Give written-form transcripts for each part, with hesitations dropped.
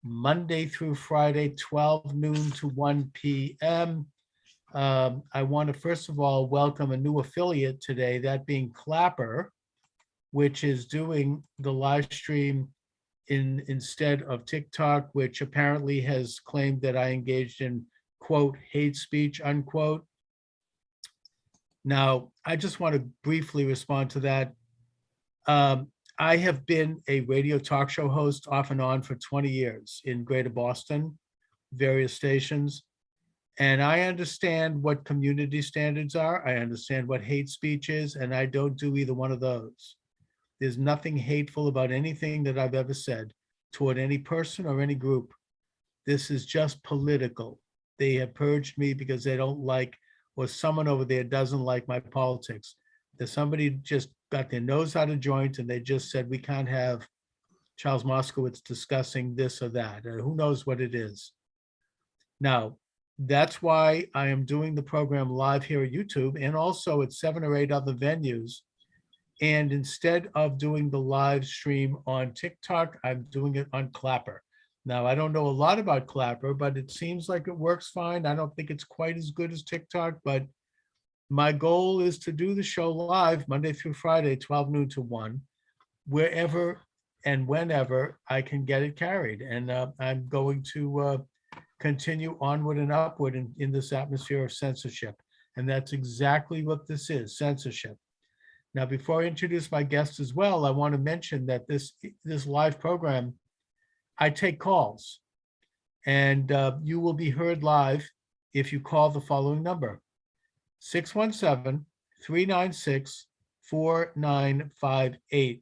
Monday through Friday, 12 noon to 1 p.m. I want to first of all welcome a new affiliate today, that being Clapper, which is doing the live stream instead of TikTok, which apparently has claimed that I engaged in, quote, hate speech, unquote. Now, I just want to briefly respond to that. I have been a radio talk show host off and on for 20 years in Greater Boston, various stations. And I understand what community standards are. I understand what hate speech is, and I don't do either one of those. There's nothing hateful about anything that I've ever said toward any person or any group. This is just political. They have purged me because they don't like, or someone over there doesn't like my politics. There's somebody just got their nose out of joint and they just said, we can't have Charles Moscowitz discussing this or that, or who knows what it is. Now, that's why I am doing the program live here at YouTube and also at 7 or 8 other venues. And instead of doing the live stream on TikTok, I'm doing it on Clapper. Now, I don't know a lot about Clapper, but it seems like it works fine. I don't think it's quite as good as TikTok, but my goal is to do the show live Monday through Friday, 12 noon to 1, wherever and whenever I can get it carried. And I'm going to continue onward and upward in this atmosphere of censorship. And that's exactly what this is, censorship. Now, before I introduce my guest as well, I want to mention that this live program, I take calls, and you will be heard live if you call the following number, 617-396-4958.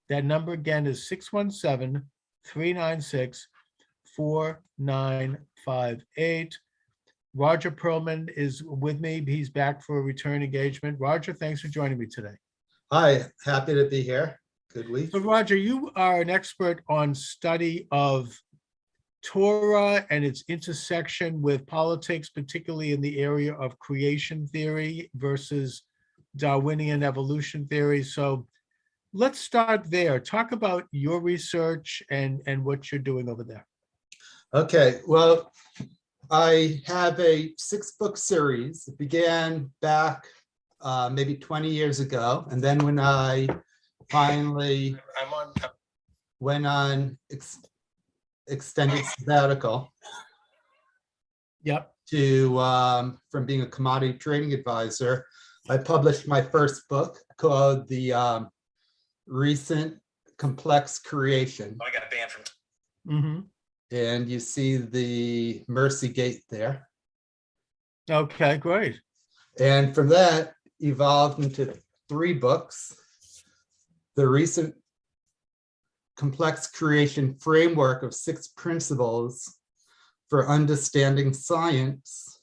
That number again is 617-396-4958. Roger Pearlman is with me. He's back for a return engagement. Roger, thanks for joining me today. Hi, happy to be here. Good week. So Roger, you are an expert on study of Torah and its intersection with politics, particularly in the area of creation theory versus Darwinian evolution theory. So let's start there. Talk about your research and what you're doing over there. Okay, well, I have a 6-book series. It began back maybe 20 years ago. And then when I finally went on extended sabbatical, yep, to from being a commodity trading advisor, I published my first book called The Recent Complex Creation. I got banned from. mm-hmm. And you see the Mercy Gate there. Okay, great. And from that evolved into 3 books. The Recent Complex Creation Framework of 6 Principles for Understanding Science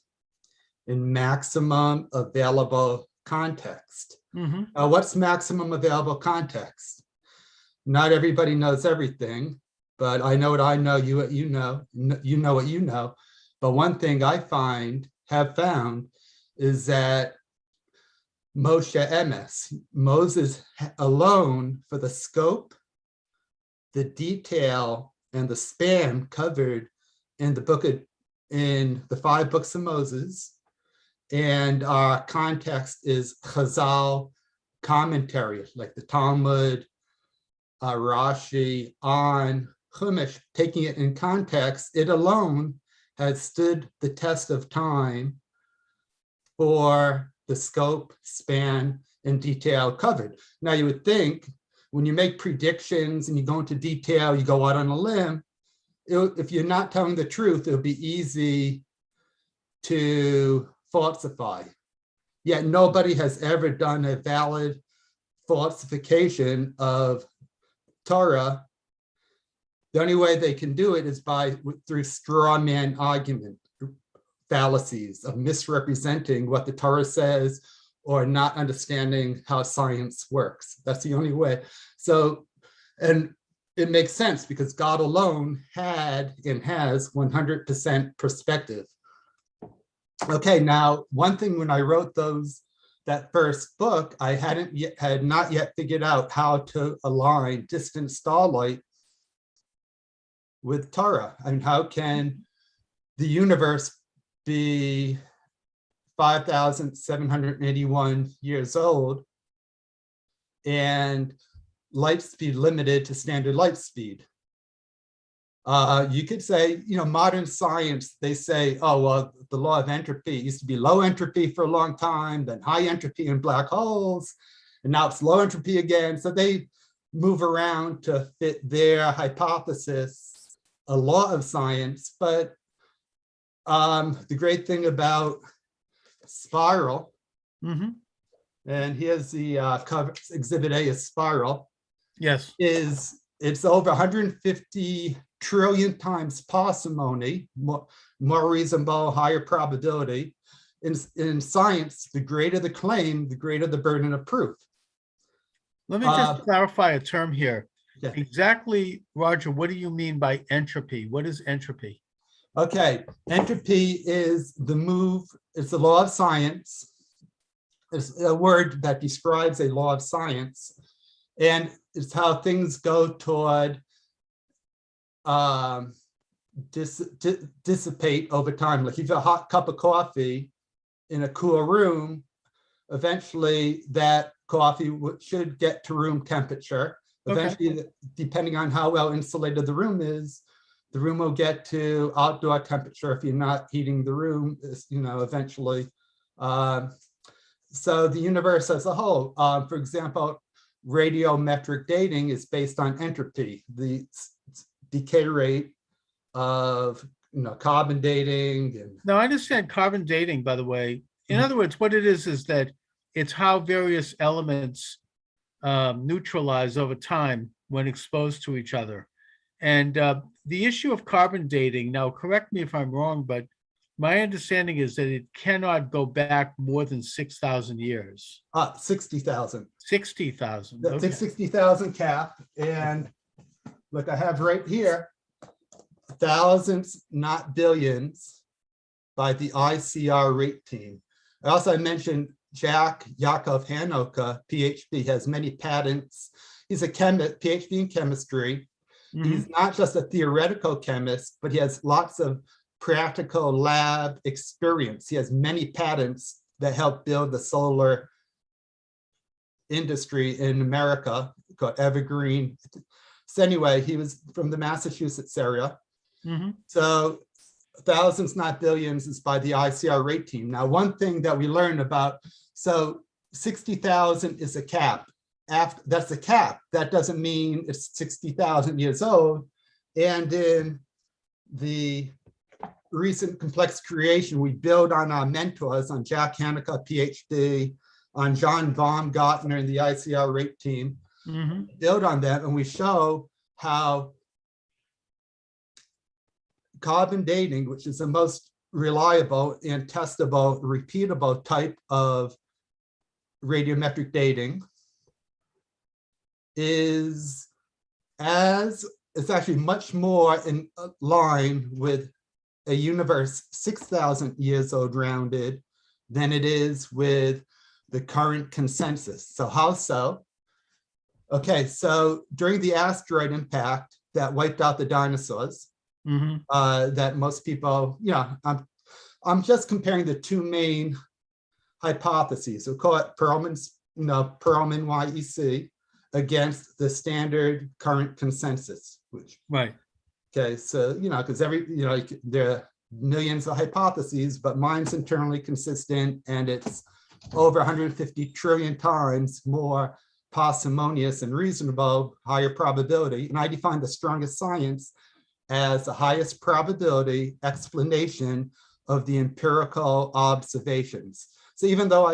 in Maximum Available Context. Mm-hmm. Now, what's maximum available context? Not everybody knows everything, but I know what I know, you what you know what you know. But one thing I have found is that Moshe Emes, Moses alone, for the scope, the detail, and the span covered in the 5 books of Moses, and our context is Chazal commentary, like the Talmud, Rashi, on Chumash, taking it in context, it alone has stood the test of time for the scope, span, and detail covered. Now, you would think when you make predictions and you go into detail, you go out on a limb, if you're not telling the truth, it'll be easy to falsify. Yet nobody has ever done a valid falsification of Torah. The only way they can do it is through straw man argument, fallacies of misrepresenting what the Torah says or not understanding how science works. That's the only way. So, and it makes sense because God alone had and has 100% perspective. Okay, now one thing when I wrote that first book, I had not yet figured out how to align distant starlight with Torah. I mean, how can the universe be 5,781 years old and light speed limited to standard light speed? You could say, modern science, they say, oh, well, the law of entropy used to be low entropy for a long time, then high entropy in black holes, and now it's low entropy again. So they move around to fit their hypothesis, a law of science. But the great thing about spiral, and here's the cover, exhibit A is spiral. Yes. Is it's over 150 trillion times parsimony, more reasonable, higher probability. In science, the greater the claim, the greater the burden of proof. Let me just clarify a term here. Yeah. Exactly, Roger, what do you mean by entropy? What is entropy? Okay, entropy is the move, it's the law of science. It's a word that describes a law of science. And it's how things go toward dissipate over time. Like if you have a hot cup of coffee in a cool room, eventually that coffee should get to room temperature. Eventually, depending on how well insulated the room is, the room will get to outdoor temperature if you're not heating the room, eventually. So the universe as a whole, for example, radiometric dating is based on entropy, the decay rate of carbon dating. Now, I understand carbon dating, by the way. In other words, what it is that it's how various elements neutralize over time when exposed to each other. And the issue of carbon dating, now correct me if I'm wrong, but my understanding is that it cannot go back more than 6,000 years. 60,000. 60,000. That's a 60,000 cap. And look, I have right here, thousands, not billions, by the ICR rate team. I mentioned Jack Yaakov Hanoka, PhD, has many patents. He's a chemist, PhD in chemistry. He's not just a theoretical chemist, but he has lots of practical lab experience. He has many patents that help build the solar industry in America, called Evergreen. So anyway, he was from the Massachusetts area. So thousands, not billions, is by the ICR rate team. Now, one thing that we learned about, so 60,000 is a cap. That's the cap. That doesn't mean it's 60,000 years old. And in the recent complex creation, we build on our mentors, on Jack Hanoka, PhD, on John Baumgartner and the ICR rate team, build on them, and we show how carbon dating, which is the most reliable and testable, repeatable type of radiometric dating, is actually much more in line with a universe 6,000 years old rounded than it is with the current consensus. So how so? Okay, so during the asteroid impact that wiped out the dinosaurs, that most people, I'm just comparing the two main hypotheses. We'll call it Pearlman's, Pearlman YEC against the standard current consensus, which, okay, so, because there are millions of hypotheses, but mine's internally consistent and it's over 150 trillion times more parsimonious and reasonable, higher probability. And I define the strongest science as the highest probability explanation of the empirical observations. So even though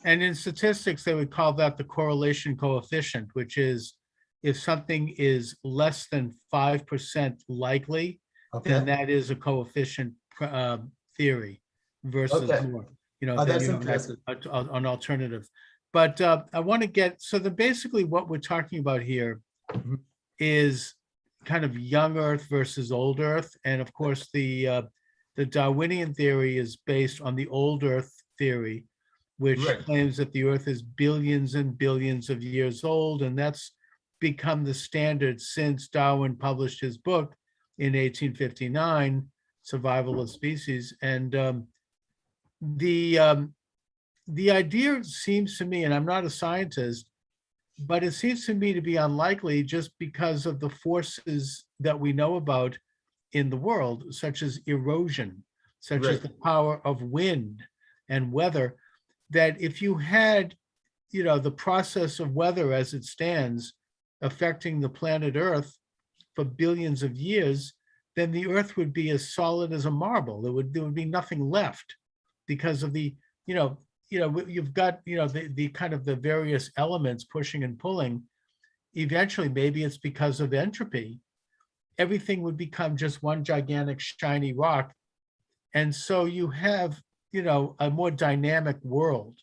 And in statistics, they would call that the correlation coefficient, which is if something is less than 5% likely, then that is a coefficient theory versus more, that's interesting. An alternative. But I want to get, so basically what we're talking about here is kind of young Earth versus old Earth. And of course, the Darwinian theory is based on the old Earth theory, which claims that the Earth is billions and billions of years old. And that's become the standard since Darwin published his book in 1859, Survival of Species. And the idea seems to me, and I'm not a scientist, but it seems to me to be unlikely just because of the forces that we know about in the world, such as erosion, such as the power of wind and weather, that if you had, the process of weather as it stands affecting the planet Earth for billions of years, then the Earth would be as solid as a marble. There would be nothing left because of the, you've got, the kind of the various elements pushing and pulling. Eventually, maybe it's because of entropy, everything would become just one gigantic shiny rock. And so you have, a more dynamic world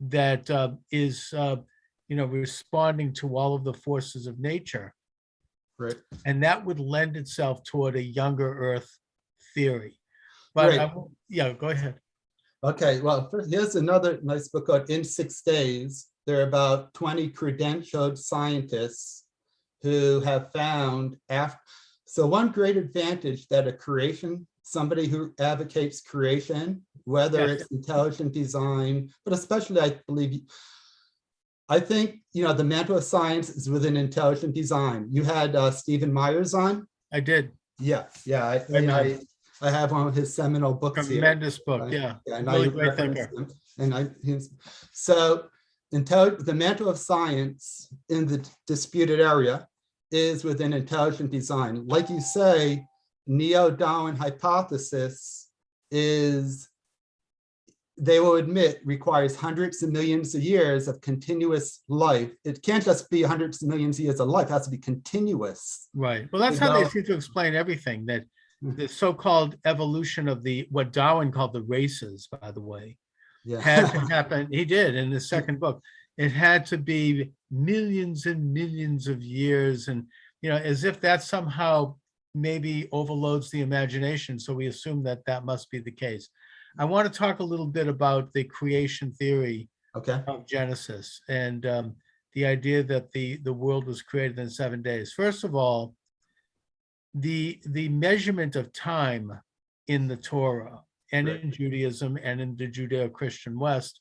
that is, responding to all of the forces of nature. Right. And that would lend itself toward a younger Earth theory. But right. Go ahead. Okay, well, first, here's another nice book called In 6 Days. There are about 20 credentialed scientists who have found so one great advantage that somebody who advocates creation, whether it's intelligent design, but especially I think, the mantle of science is within intelligent design. You had Stephen Myers on? I did. Yeah. I have one of his seminal books here. Tremendous book, yeah. And really I great thinker. So the mantle of science in the disputed area is within intelligent design. Like you say, neo-Darwin hypothesis is, they will admit, requires hundreds of millions of years of continuous life. It can't just be hundreds of millions of years of life, it has to be continuous. Right. Well, that's how they seem to explain everything, that the so-called evolution of what Darwin called the races, by the way, had to happen. He did in the second book. It had to be millions and millions of years, and as if that somehow maybe overloads the imagination. So we assume that must be the case. I want to talk a little bit about the creation theory of Genesis and the idea that the world was created in 7 days. First of all, the measurement of time in the Torah and in Judaism and in the Judeo-Christian West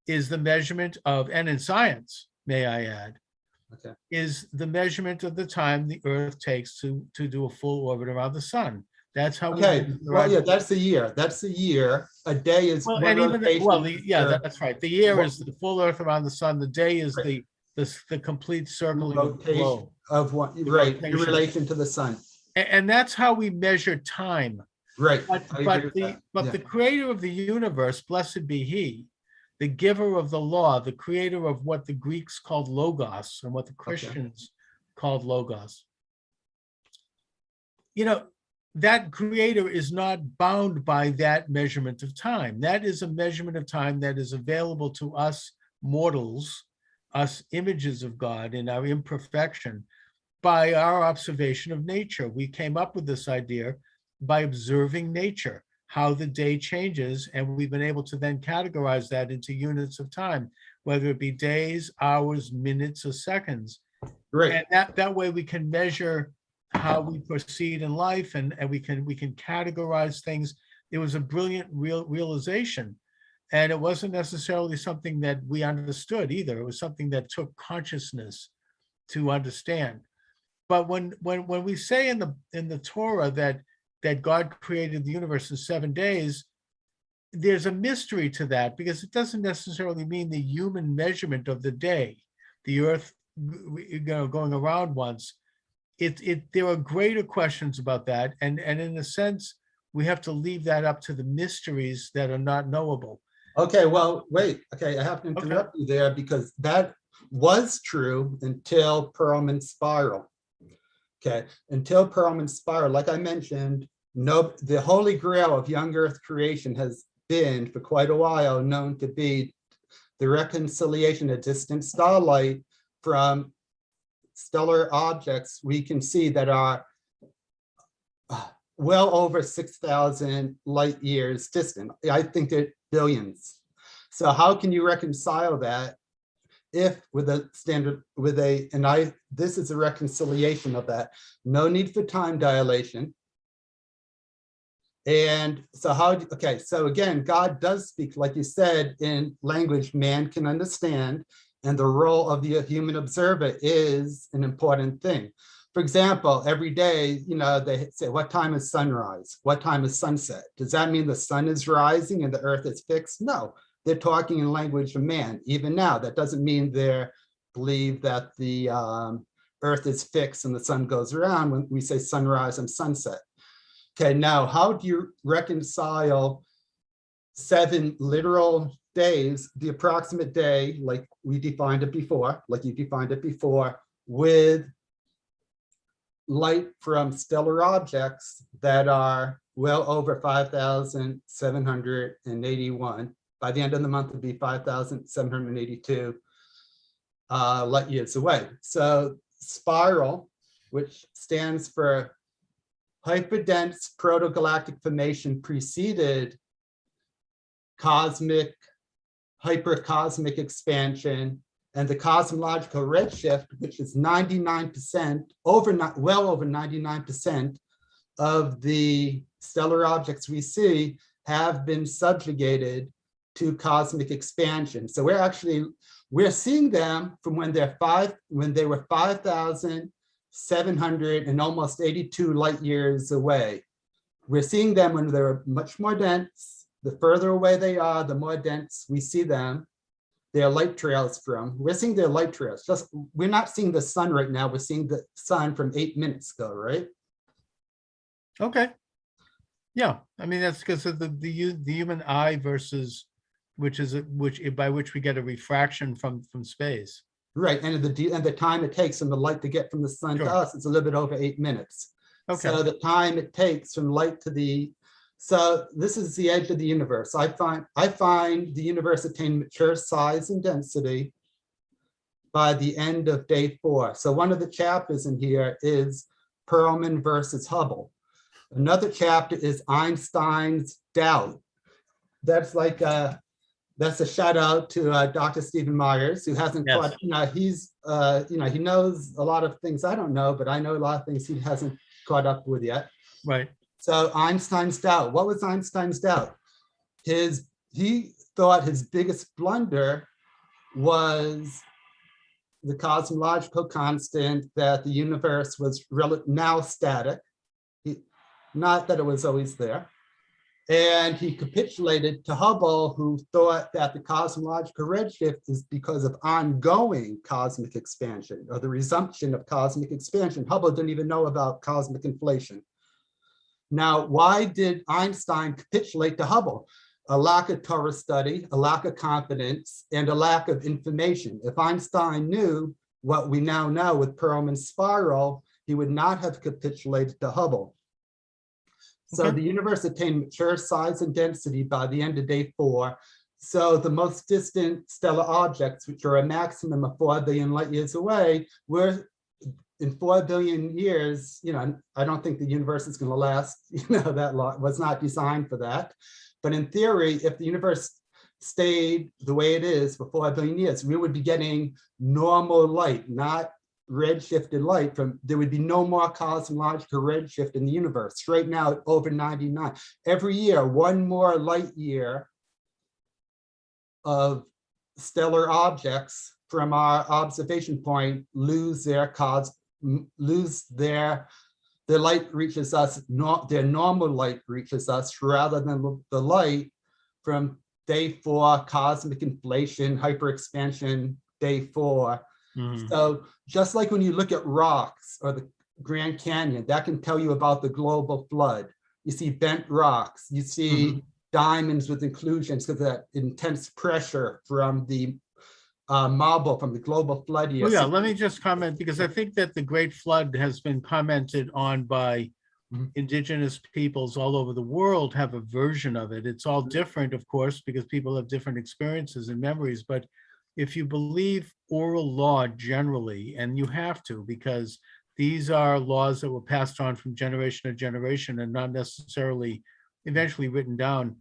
is the measurement of, and in science, may I add, is the measurement of the time the Earth takes to do a full orbit around the sun. That's how. That's a year. That's a year. A day is that's right. The year is the full Earth around the sun. The day is the complete circling of the globe. Of what, right, in relation to the sun. And that's how we measure time. Right. But the creator of the universe, blessed be he, the giver of the law, the creator of what the Greeks called logos and what the Christians called logos. That creator is not bound by that measurement of time. That is a measurement of time that is available to us mortals, us images of God in our imperfection, by our observation of nature. We came up with this idea by observing nature, how the day changes, and we've been able to then categorize that into units of time, whether it be days, hours, minutes, or seconds. Right. And that way we can measure how we proceed in life, and we can categorize things. It was a brilliant realization, and it wasn't necessarily something that we understood either. It was something that took consciousness to understand. But when we say in the Torah that God created the universe in 7 days, there's a mystery to that, because it doesn't necessarily mean the human measurement of the day, the Earth going around once. There are greater questions about that, and in a sense, we have to leave that up to the mysteries that are not knowable. Okay, well, wait. Okay, I have to interrupt you there, because that was true until Pearlman's spiral. Okay, until Pearlman's spiral, like I mentioned, the holy grail of young Earth creation has been for quite a while known to be the reconciliation of distant starlight from stellar objects we can see that are well over 6,000 light years distant. I think they're billions. So how can you reconcile that if with a standard, this is a reconciliation of that. No need for time dilation. And so so again, God does speak, like you said, in language man can understand, and the role of the human observer is an important thing. For example, every day, they say, what time is sunrise? What time is sunset? Does that mean the sun is rising and the earth is fixed? No, they're talking in language of man. Even now, that doesn't mean they believe that the earth is fixed and the sun goes around when we say sunrise and sunset. Okay, now how do you reconcile 7 literal days, the approximate day, like you defined it before, with light from stellar objects that are well over 5,781. By the end of the month, it'd be 5,782 light years away. So spiral, which stands for hyperdense protogalactic formation, preceded hypercosmic expansion, and the cosmological redshift, which is 99%, well over 99% of the stellar objects we see have been subjugated to cosmic expansion. So we're seeing them from when they were 5,700 and almost 82 light years away. We're seeing them when they're much more dense. The further away they are, the more dense we see them. Their light trails we're seeing their light trails. We're not seeing the sun right now. We're seeing the sun from 8 minutes ago, right? Okay. Yeah, I mean, that's because of the human eye versus by which we get a refraction from space. Right, and the time it takes from the light to get from the sun to us is a little bit over 8 minutes. Okay. So the time it takes from light to so this is the edge of the universe. I find the universe attained mature size and density by the end of day 4. So one of the chapters in here is Pearlman versus Hubble. Another chapter is Einstein's doubt. That's a shout out to Dr. Stephen Myers, who hasn't caught, he knows a lot of things I don't know, but I know a lot of things he hasn't caught up with yet. Right. So Einstein's doubt. What was Einstein's doubt? He thought his biggest blunder was the cosmological constant that the universe was now static. Not that it was always there. And he capitulated to Hubble, who thought that the cosmological redshift is because of ongoing cosmic expansion, or the resumption of cosmic expansion. Hubble didn't even know about cosmic inflation. Now, why did Einstein capitulate to Hubble? A lack of thorough study, a lack of confidence, and a lack of information. If Einstein knew what we now know with Pearlman's spiral, he would not have capitulated to Hubble. So the universe attained mature size and density by the end of day 4. So the most distant stellar objects, which are a maximum of 4 billion light years away, were in 4 billion years, I don't think the universe is going to last, that long. It was not designed for that. But in theory, if the universe stayed the way it is for 4 billion years, we would be getting normal light, not redshifted light. There would be no more cosmological redshift in the universe. Right now, over 99. Every year, 1 more light year of stellar objects from our observation point lose their light reaches us, their normal light reaches us, rather than the light from day 4, cosmic inflation, hyperexpansion, day 4. Mm-hmm. So just like when you look at rocks or the Grand Canyon, that can tell you about the global flood. You see bent rocks, you see diamonds with inclusions because of that intense pressure from the marble from the global flood year. Oh, yeah, let me just comment, because I think that the Great Flood has been commented on by indigenous peoples all over the world, have a version of it. It's all different, of course, because people have different experiences and memories. But if you believe oral law generally, and you have to, because these are laws that were passed on from generation to generation and not necessarily eventually written down,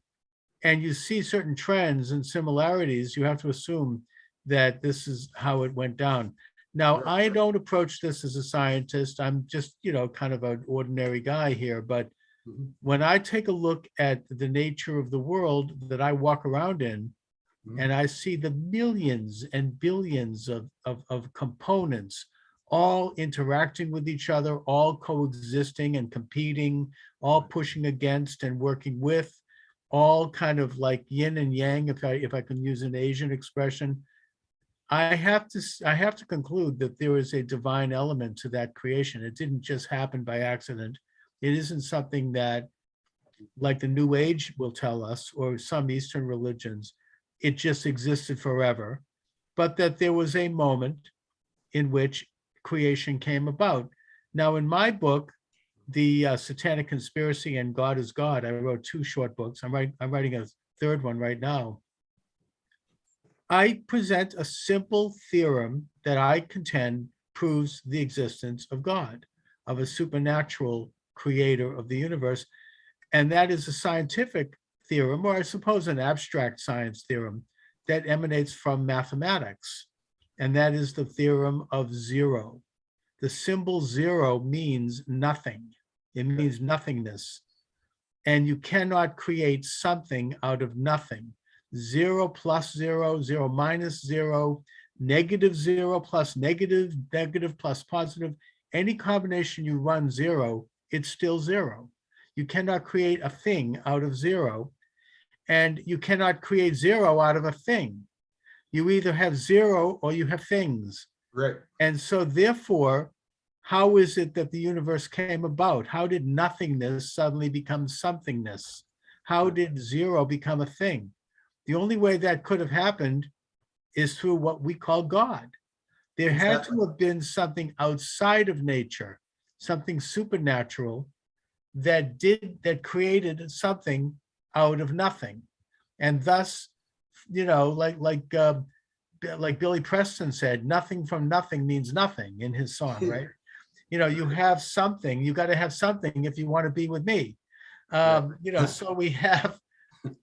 and you see certain trends and similarities, you have to assume that this is how it went down. Now, I don't approach this as a scientist. I'm just, kind of an ordinary guy here. But Mhm. when I take a look at the nature of the world that I walk around in, Mhm. and I see the millions and billions of components all interacting with each other, all coexisting and competing, all pushing against and working with, all kind of like yin and yang, if I can use an Asian expression, I have to conclude that there is a divine element to that creation. It didn't just happen by accident. It isn't something that, like the New Age will tell us, or some Eastern religions, it just existed forever, but that there was a moment in which creation came about. Now, in my book, the Satanic Conspiracy and God is God, I wrote 2 short books. I'm writing a third one right now. I present a simple theorem that I contend proves the existence of God, of a supernatural creator of the universe. And that is a scientific theorem, or I suppose an abstract science theorem, that emanates from mathematics. And that is the theorem of zero. The symbol zero means nothing. It means nothingness. And you cannot create something out of nothing. 0 plus 0, 0 minus 0, negative 0 plus negative, negative plus positive. Any combination you run 0, it's still 0. You cannot create a thing out of 0, and you cannot create 0 out of a thing. You either have 0 or you have things. Right. And so therefore, how is it that the universe came about? How did nothingness suddenly become somethingness? How did 0 become a thing? The only way that could have happened is through what we call God. There had to have been something outside of nature, something supernatural that created something out of nothing. And thus, like Billy Preston said, nothing from nothing means nothing in his song, right? You have something, you got to have something if you want to be with me.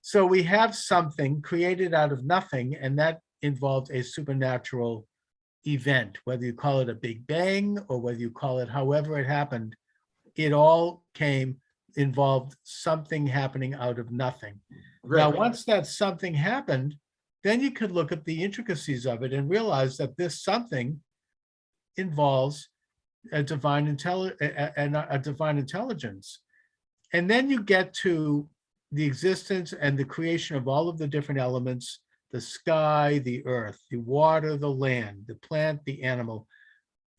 So we have something created out of nothing, and that involved a supernatural event, whether you call it a big bang or whether you call it however it happened. It all involved something happening out of nothing. Now, once that something happened, then you could look at the intricacies of it and realize that this something involves a divine intelligence. And then you get to the existence and the creation of all of the different elements: the sky, the earth, the water, the land, the plant, the animal,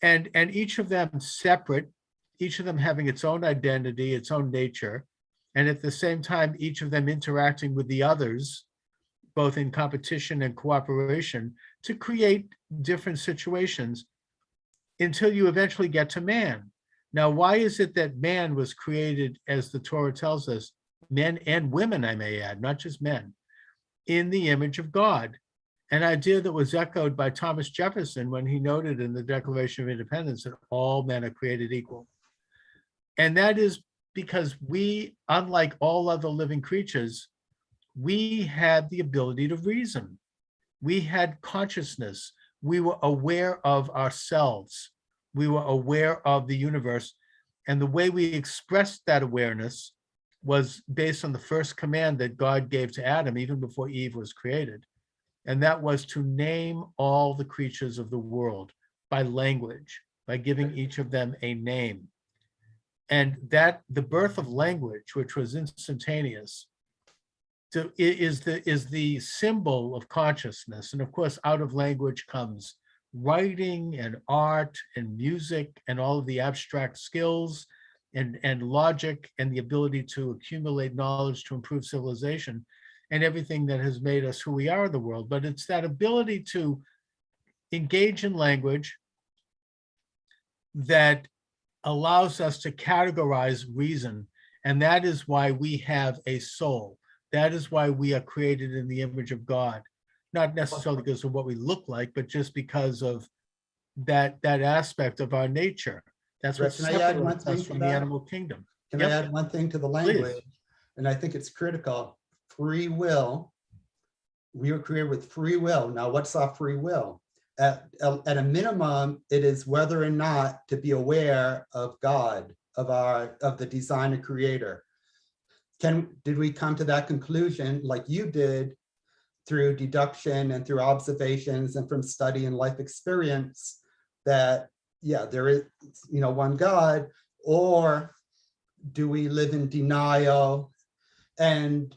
and each of them separate, each of them having its own identity, its own nature, and at the same time, each of them interacting with the others, both in competition and cooperation, to create different situations until you eventually get to man. Now, why is it that man was created, as the Torah tells us, men and women, I may add, not just men, in the image of God? An idea that was echoed by Thomas Jefferson when he noted in the Declaration of Independence that all men are created equal. And that is because we, unlike all other living creatures, we had the ability to reason. We had consciousness. We were aware of ourselves. We were aware of the universe. And the way we expressed that awareness was based on the first command that God gave to Adam, even before Eve was created. And that was to name all the creatures of the world by language, by giving each of them a name. And that the birth of language, which was instantaneous, is the symbol of consciousness. And of course, out of language comes writing and art and music and all of the abstract skills and logic and the ability to accumulate knowledge to improve civilization and everything that has made us who we are in the world. But it's that ability to engage in language that allows us to categorize reason. And that is why we have a soul. That is why we are created in the image of God, not necessarily because of what we look like, but just because of that aspect of our nature. That's what separates us from the animal kingdom. Can I add one thing to the language? Please. And I think it's critical. Free will we were created with free will. Now, what's our free will? At a minimum, it is whether or not to be aware of God, of the designer creator. Did we come to that conclusion like you did through deduction and through observations and from study and life experience that, yeah, there is, one God? Or do we live in denial and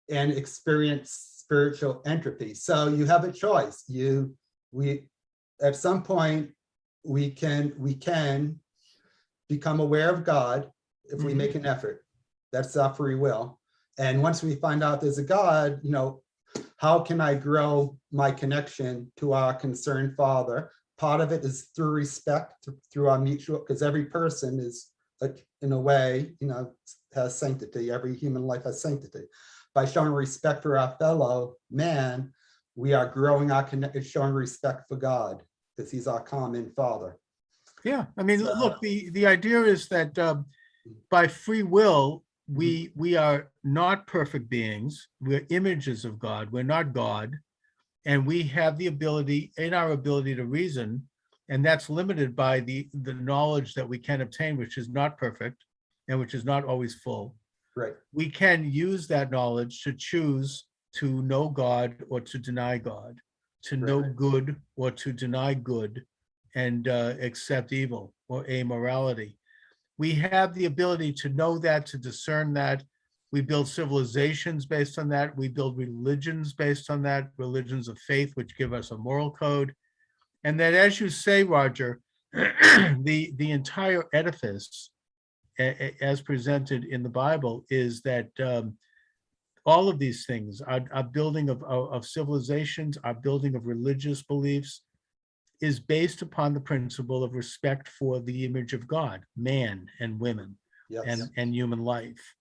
experience spiritual entropy? So you have a choice. At some point, we can become aware of God if we make an effort. That's our free will. And once we find out there's a God, how can I grow my connection to our concerned Father? Part of it is through respect, through our mutual, because every person is, in a way, has sanctity. Every human life has sanctity. By showing respect for our fellow man, we are growing our connection, showing respect for God, because he's our common Father. Yeah, I mean, look, the idea is that by free will, we are not perfect beings. We're images of God. We're not God. And we have the ability, in our ability to reason, and that's limited by the knowledge that we can obtain, which is not perfect and which is not always full. Right. We can use that knowledge to choose to know God or to deny God, to know good or to deny good, and accept evil or amorality. We have the ability to know that, to discern that. We build civilizations based on that. We build religions based on that, religions of faith, which give us a moral code. And that, as you say, Roger, the entire edifice, as presented in the Bible, is that all of these things, our building of civilizations, our building of religious beliefs, is based upon the principle of respect for the image of God, man and women, and human life.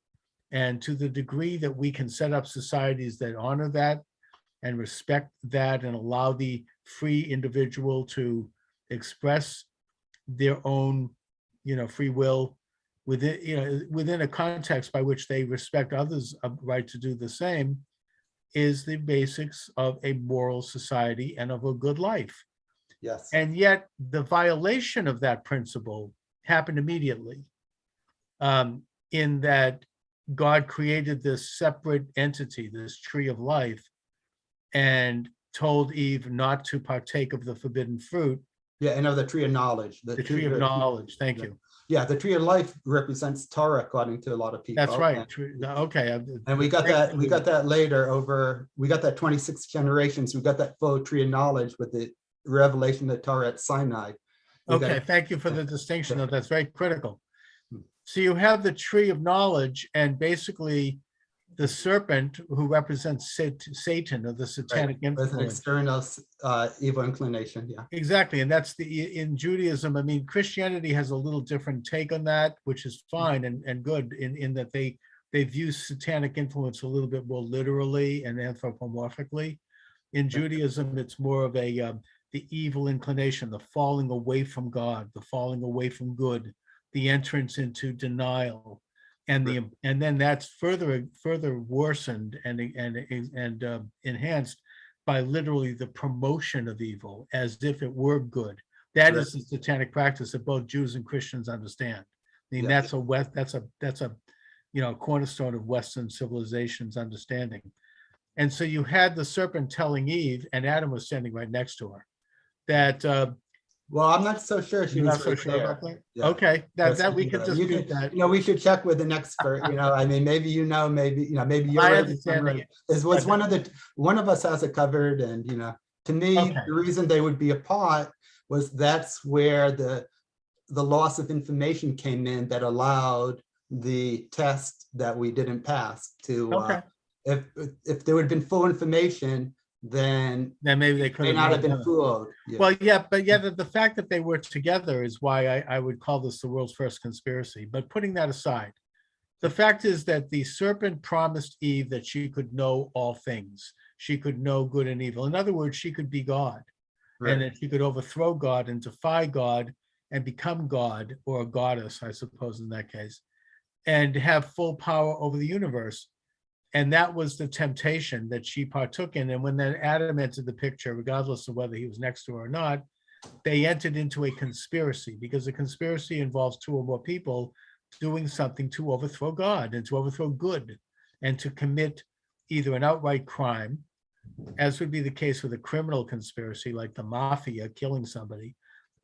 And to the degree that we can set up societies that honor that and respect that and allow the free individual to express their own, free will within a context by which they respect others' right to do the same, is the basics of a moral society and of a good life. Yes. And yet the violation of that principle happened immediately, in that God created this separate entity, this tree of life, and told Eve not to partake of the forbidden fruit. Yeah, and of the tree of knowledge. The tree of knowledge, thank you. Yeah, the tree of life represents Torah, according to a lot of people. That's right. Okay. And we got that later we got that 26 generations. We got that full tree of knowledge with the revelation of the Torah at Sinai. Okay, thank you for the distinction. That's very critical. So you have the tree of knowledge, and basically the serpent, who represents Satan, or the satanic influence. An external evil inclination, yeah. Exactly, and that's in Judaism. I mean, Christianity has a little different take on that, which is fine and good in that they view satanic influence a little bit more literally and anthropomorphically. In Judaism, it's more of the evil inclination, the falling away from God, the falling away from good, the entrance into denial, and then that's further worsened and enhanced by literally the promotion of evil as if it were good. That is the satanic practice that both Jews and Christians understand. I mean, that's a cornerstone of Western civilization's understanding. And so you had the serpent telling Eve, and Adam was standing right next to her, that well, I'm not so sure she was so sure about that. Yeah. Okay, that we could dispute that. We should check with an expert. I mean, maybe maybe you're right. Was one of us has it covered, and to me, the reason they would be apart was that's where the loss of information came in that allowed the test that we didn't pass to. If there would have been full information, then maybe they could not have been fooled. Yeah. Well, yeah, but the fact that they were together is why I would call this the world's first conspiracy. But putting that aside, the fact is that the serpent promised Eve that she could know all things. She could know good and evil. In other words, she could be God, and that she could overthrow God and defy God and become God, or a goddess, I suppose, in that case, and have full power over the universe. And that was the temptation that she partook in. And when then Adam entered the picture, regardless of whether he was next to her or not, they entered into a conspiracy, because a conspiracy involves two or more people doing something to overthrow God and to overthrow good and to commit either an outright crime, as would be the case with a criminal conspiracy like the mafia killing somebody,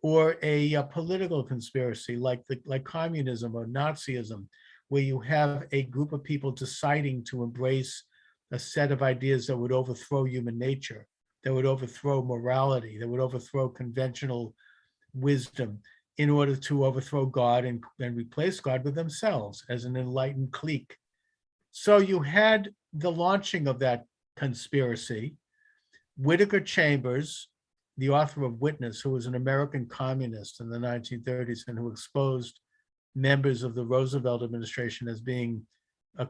or a political conspiracy like communism or Nazism, where you have a group of people deciding to embrace a set of ideas that would overthrow human nature, that would overthrow morality, that would overthrow conventional wisdom in order to overthrow God and replace God with themselves as an enlightened clique. So you had the launching of that conspiracy. Whittaker Chambers, the author of Witness, who was an American communist in the 1930s and who exposed members of the Roosevelt administration as being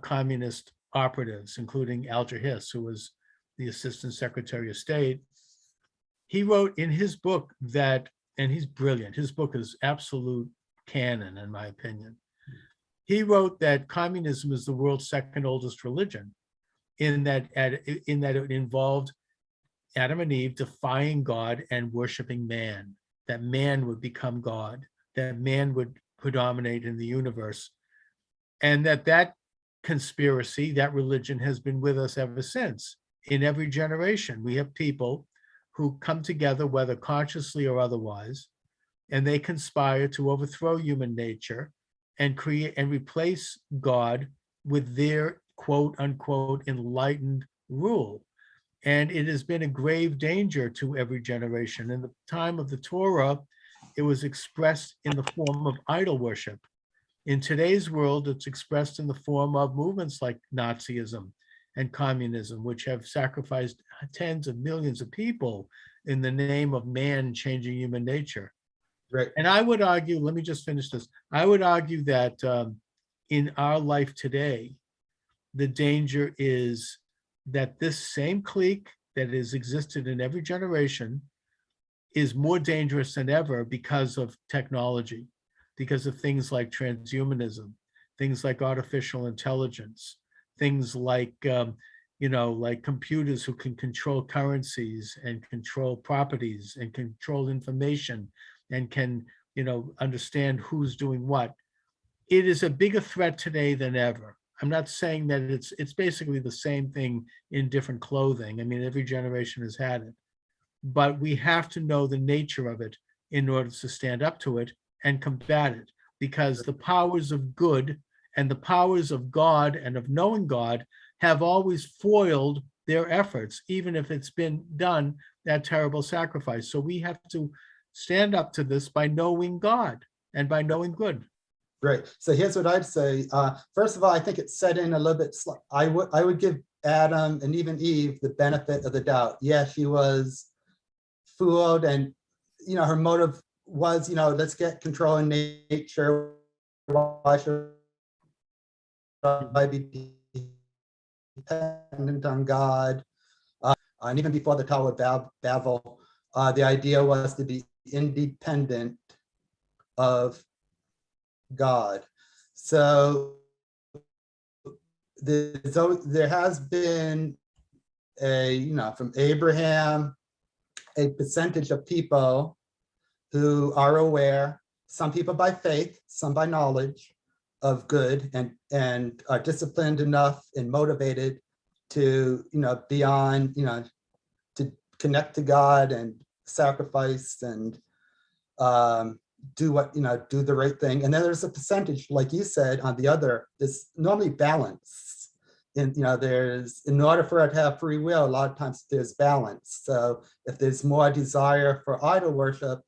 communist operatives, including Alger Hiss, who was the Assistant Secretary of State. He wrote in his book that, and he's brilliant, his book is absolute canon, in my opinion. He wrote that communism is the world's second oldest religion, in that it involved Adam and Eve defying God and worshiping man, that man would become God, that man would predominate in the universe, and that conspiracy, that religion has been with us ever since. In every generation, we have people who come together, whether consciously or otherwise, and they conspire to overthrow human nature and create and replace God with their quote unquote enlightened rule. And it has been a grave danger to every generation. In the time of the Torah, it was expressed in the form of idol worship. In today's world, it's expressed in the form of movements like Nazism and communism, which have sacrificed tens of millions of people in the name of man changing human nature. Right. And I would argue, let me just finish this. I would argue that in our life today, the danger is that this same clique that has existed in every generation is more dangerous than ever because of technology, because of things like transhumanism, things like artificial intelligence, things like, like computers who can control currencies and control properties and control information and can, understand who's doing what. It is a bigger threat today than ever. I'm not saying that it's basically the same thing in different clothing. I mean, every generation has had it, but we have to know the nature of it in order to stand up to it and combat it, because the powers of good and the powers of God and of knowing God have always foiled their efforts, even if it's been done that terrible sacrifice. So we have to stand up to this by knowing God and by knowing good. Right. So here's what I'd say. First of all, I think it's set in a little bit. I would give Adam and even Eve the benefit of the doubt. Yeah, she was fooled, and her motive was, let's get control in nature. Why should I be dependent on God? And even before the Tower of Babel, the idea was to be independent of God. So there has been from Abraham, a percentage of people who are aware, some people by faith, some by knowledge of good, and are disciplined enough and motivated to, beyond, to connect to God and sacrifice and do the right thing. And then there's a percentage, like you said, on the other, there's normally balance. And there's, in order for it to have free will, a lot of times there's balance. So if there's more desire for idol worship,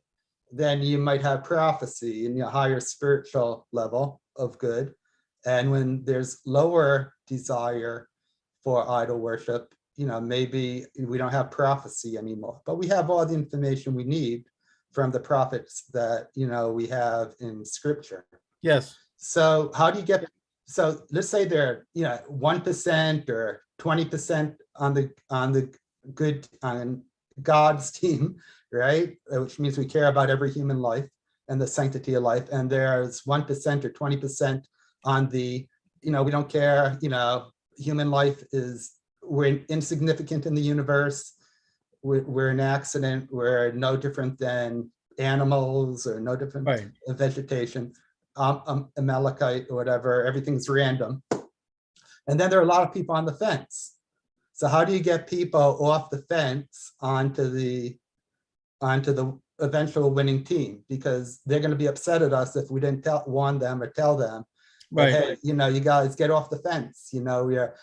then you might have prophecy in your higher spiritual level of good. And when there's lower desire for idol worship, maybe we don't have prophecy anymore, but we have all the information we need from the prophets that, we have in scripture. Yes. So how do you get, so let's say they're, 1% or 20% on the good, on God's team, right? Which means we care about every human life and the sanctity of life. And there's 1% or 20% on the, we don't care, human life we're insignificant in the universe. We're an accident. We're no different than animals or no different Right. than vegetation, Amalekite or whatever. Everything's random. And then there are a lot of people on the fence. So how do you get people off the fence onto the eventual winning team? Because they're going to be upset at us if we didn't warn them or tell them, Right. hey, you guys get off the fence. We're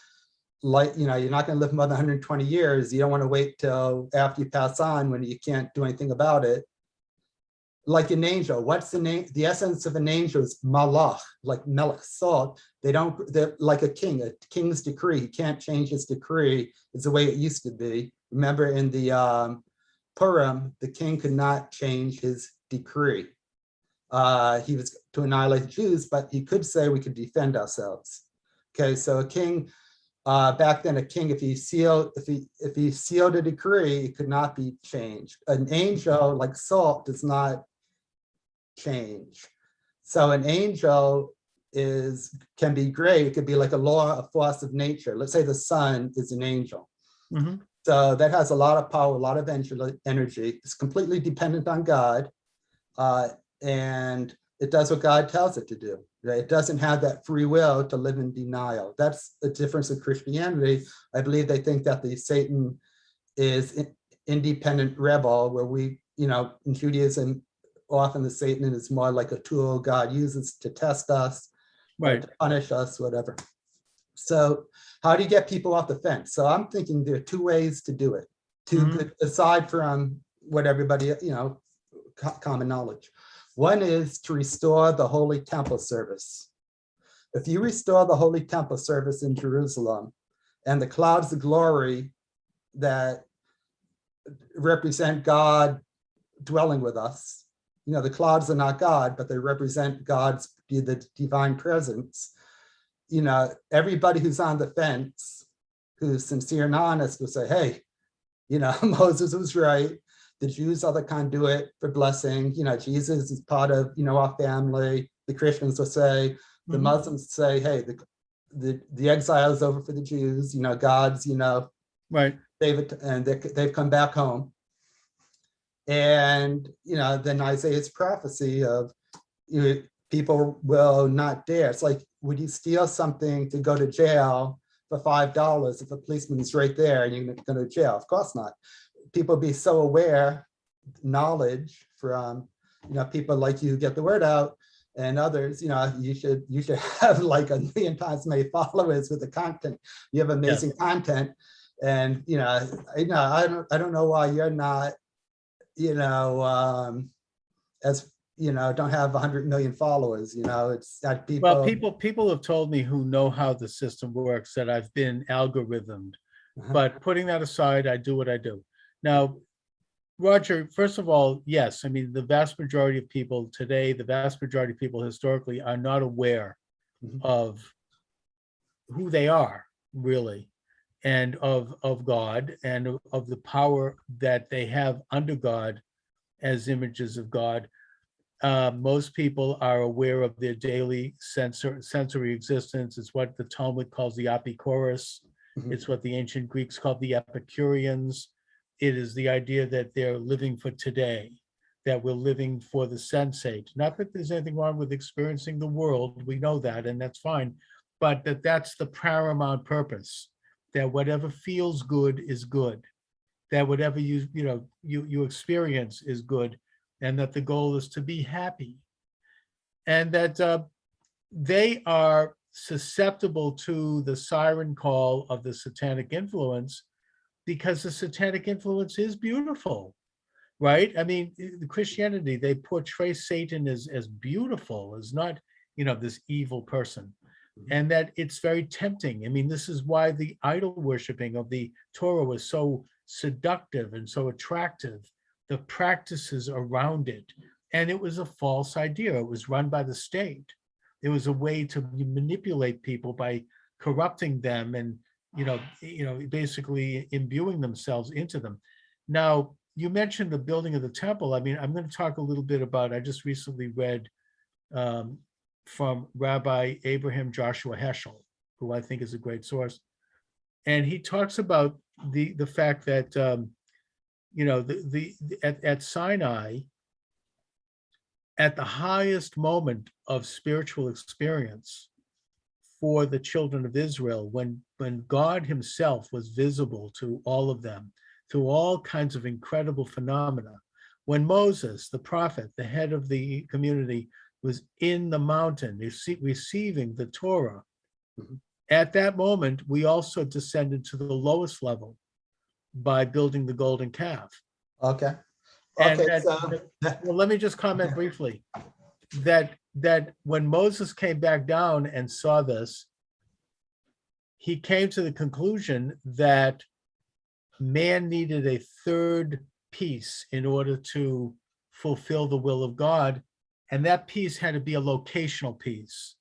like, you're not going to live more than 120 years. You don't want to wait till after you pass on when you can't do anything about it. Like an angel, what's the name? The essence of an angel is malach, like melech, salt. They're like a king's decree. He can't change his decree. It's the way it used to be. Remember in the Purim, the king could not change his decree. He was to annihilate the Jews, but he could say we could defend ourselves. Okay, so a king, back then, a king, if he sealed a decree, it could not be changed. An angel, like salt, does not change. So an angel can be great. It could be like a law, a force of nature. Let's say the sun is an angel. Mm-hmm. So that has a lot of power, a lot of energy. It's completely dependent on God, and it does what God tells it to do. Right? It doesn't have that free will to live in denial. That's the difference of Christianity. I believe they think that the Satan is independent rebel, where we, in Judaism, often the Satan is more like a tool God uses to test us, Right, to punish us, whatever. So how do you get people off the fence? So I'm thinking there are two ways to do it, aside from what everybody, common knowledge. One is to restore the Holy Temple service. If you restore the Holy Temple service in Jerusalem and the clouds of glory that represent God dwelling with us, the clouds are not God, but they represent the divine presence. Everybody who's on the fence, who's sincere and honest, will say, hey, Moses was right. The Jews are the conduit for blessing. Jesus is part of, our family. The Christians will say, the Muslims say, hey, the exile is over for the Jews. God's, right. they've come back home. And, then Isaiah's prophecy of, people will not dare. It's like, would you steal something to go to jail for $5 if a policeman is right there and you're going to jail? Of course not. People be so aware, knowledge from, people like you get the word out, and others, you should have like 1 million times many followers with the content. You have amazing content, and I don't know why you're not, as don't have 100 million followers. It's that people. Well, people have told me who know how the system works that I've been algorithmed. But putting that aside, I do what I do. Now, Roger, first of all, yes, I mean, the vast majority of people today, the vast majority of people historically are not aware of who they are, really, and of God and of the power that they have under God as images of God. Most people are aware of their daily sensory existence. It's what the Talmud calls the Apikoros. It's what the ancient Greeks called the Epicureans. It is the idea that they're living for today, that we're living for the sensate. Not that there's anything wrong with experiencing the world, we know that, and that's fine, but that's the paramount purpose, that whatever feels good is good, that whatever you experience is good, and that the goal is to be happy, and that they are susceptible to the siren call of the satanic influence, because the satanic influence is beautiful, right? I mean, the Christianity, they portray Satan as beautiful, as not, this evil person, and that it's very tempting. I mean, this is why the idol worshiping of the Torah was so seductive and so attractive, the practices around it. And it was a false idea. It was run by the state. It was a way to manipulate people by corrupting them and basically imbuing themselves into them. Now, you mentioned the building of the temple. I mean, I'm going to talk a little bit about, I just recently read from Rabbi Abraham Joshua Heschel, who I think is a great source. And he talks about the fact that at Sinai, at the highest moment of spiritual experience for the children of Israel, when God himself was visible to all of them through all kinds of incredible phenomena, when Moses, the prophet, the head of the community, was in the mountain receiving the Torah, at that moment, we also descended to the lowest level by building the golden calf. Okay. And Okay. well, let me just comment briefly that when Moses came back down and saw this, he came to the conclusion that man needed a third piece in order to fulfill the will of God, and that piece had to be a locational piece.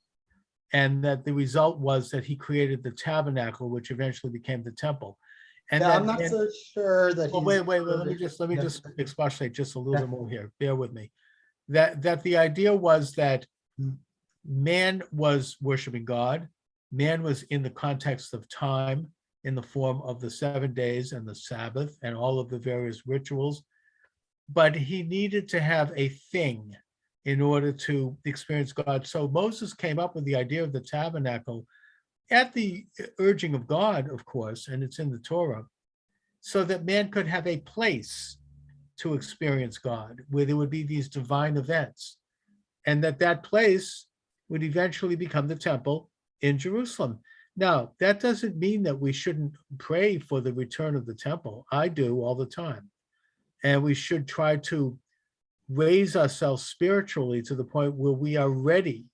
And that the result was that he created the tabernacle, which eventually became the temple. And I'm not so sure that. Well, wait. Let me just expostulate just a little bit more here. Bear with me. That the idea was that man was worshiping God. Man was in the context of time, in the form of the 7 days and the Sabbath and all of the various rituals. But he needed to have a thing in order to experience God. So Moses came up with the idea of the tabernacle at the urging of God, of course, and it's in the Torah, so that man could have a place to experience God, where there would be these divine events, and that place would eventually become the temple in Jerusalem. Now, that doesn't mean that we shouldn't pray for the return of the temple. I do all the time. And we should try to raise ourselves spiritually to the point where we are ready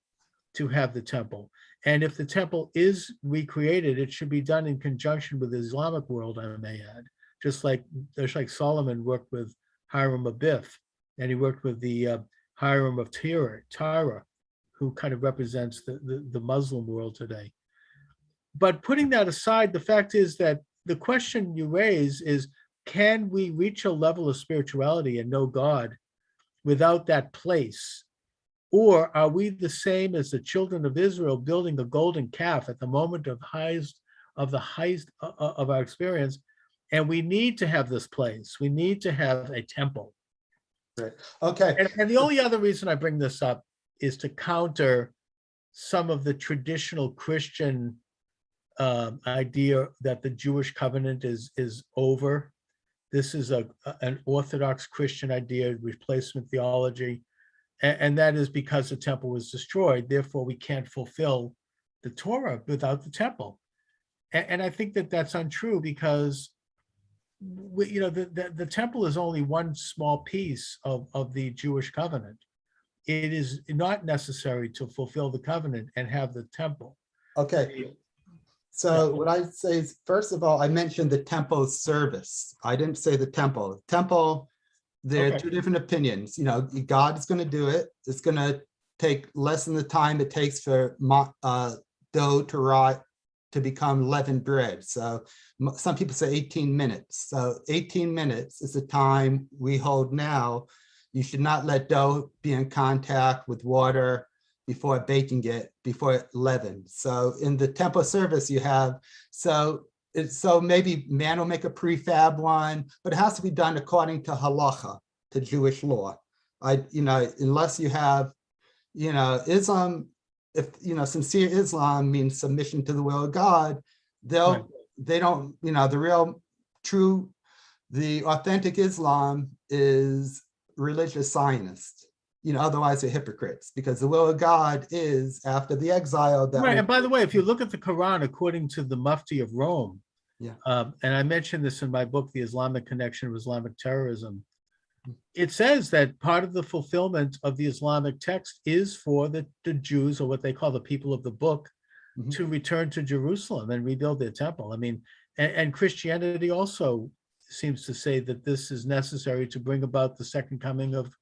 to have the temple. And if the temple is recreated, it should be done in conjunction with the Islamic world, I may add. Just like Solomon worked with Hiram Abith, and he worked with the Hiram of Tyre, who kind of represents the Muslim world today. But putting that aside, the fact is that the question you raise is, can we reach a level of spirituality and know God without that place? Or are we the same as the children of Israel building the golden calf at the moment of the highest of our experience? And we need to have this place. We need to have a temple. Right. Okay. And the only other reason I bring this up is to counter some of the traditional Christian idea that the Jewish covenant is over. This is an Orthodox Christian idea, replacement theology, and that is because the temple was destroyed. Therefore, we can't fulfill the Torah without the temple. And I think that that's untrue, because the temple is only one small piece of the Jewish covenant. It is not necessary to fulfill the covenant and have the temple. Okay. So what I say is, first of all, I mentioned the temple service. I didn't say the temple. Temple, there are two different opinions. God is going to do it. It's going to take less than the time it takes for dough to rot to become leavened bread. So some people say 18 minutes. So 18 minutes is the time we hold now. You should not let dough be in contact with water before baking it, before it leavens. So in the temple service you have, so maybe man will make a prefab one, but it has to be done according to halacha, to Jewish law. Unless you have, Islam, if sincere Islam means submission to the will of God, they don't, the authentic Islam is religious Zionist. Otherwise they're hypocrites, because the will of God is after the exile. Right. And by the way, if you look at the Quran, according to the Mufti of Rome, and I mentioned this in my book, The Islamic Connection of Islamic Terrorism, it says that part of the fulfillment of the Islamic text is for the Jews, or what they call the people of the book, to return to Jerusalem and rebuild their temple. I mean, and Christianity also seems to say that this is necessary to bring about the second coming of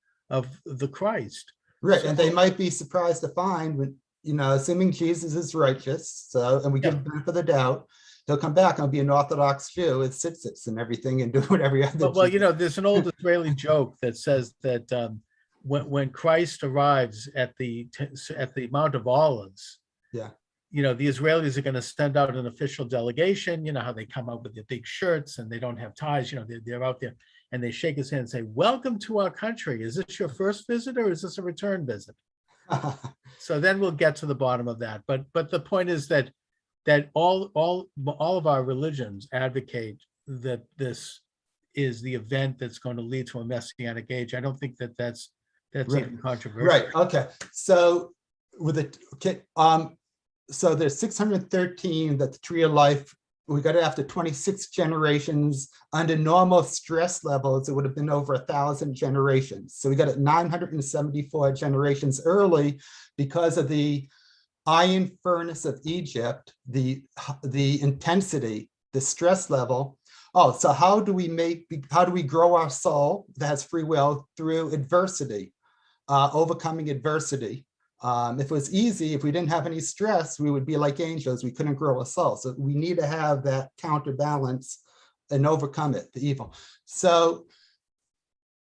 the Christ. Right. And they might be surprised to find, when, assuming Jesus is righteous, and we give the benefit of the doubt, he'll come back and be an Orthodox Jew with tzitzits and everything and do what every other. Well, there's an old Israeli joke that says that when Christ arrives at the Mount of Olives, the Israelis are going to send out an official delegation. You know how they come out with their big shirts and they don't have ties. They're out there and they shake his hand and say, "Welcome to our country. Is this your first visit or is this a return visit?" So then we'll get to the bottom of that. But the point is that all of our religions advocate that this is the event that's going to lead to a messianic age. I don't think that's Right. even controversial. Right. Okay. So so there's 613 that the tree of life. We got it after 26 generations. Under normal stress levels, it would have been over 1,000 generations. So we got it 974 generations early because of the iron furnace of Egypt, the intensity, the stress level. Oh, so how do we grow our soul that has free will? Through adversity, overcoming adversity. If it was easy, if we didn't have any stress, we would be like angels. We couldn't grow a soul. So we need to have that counterbalance and overcome it, the evil. So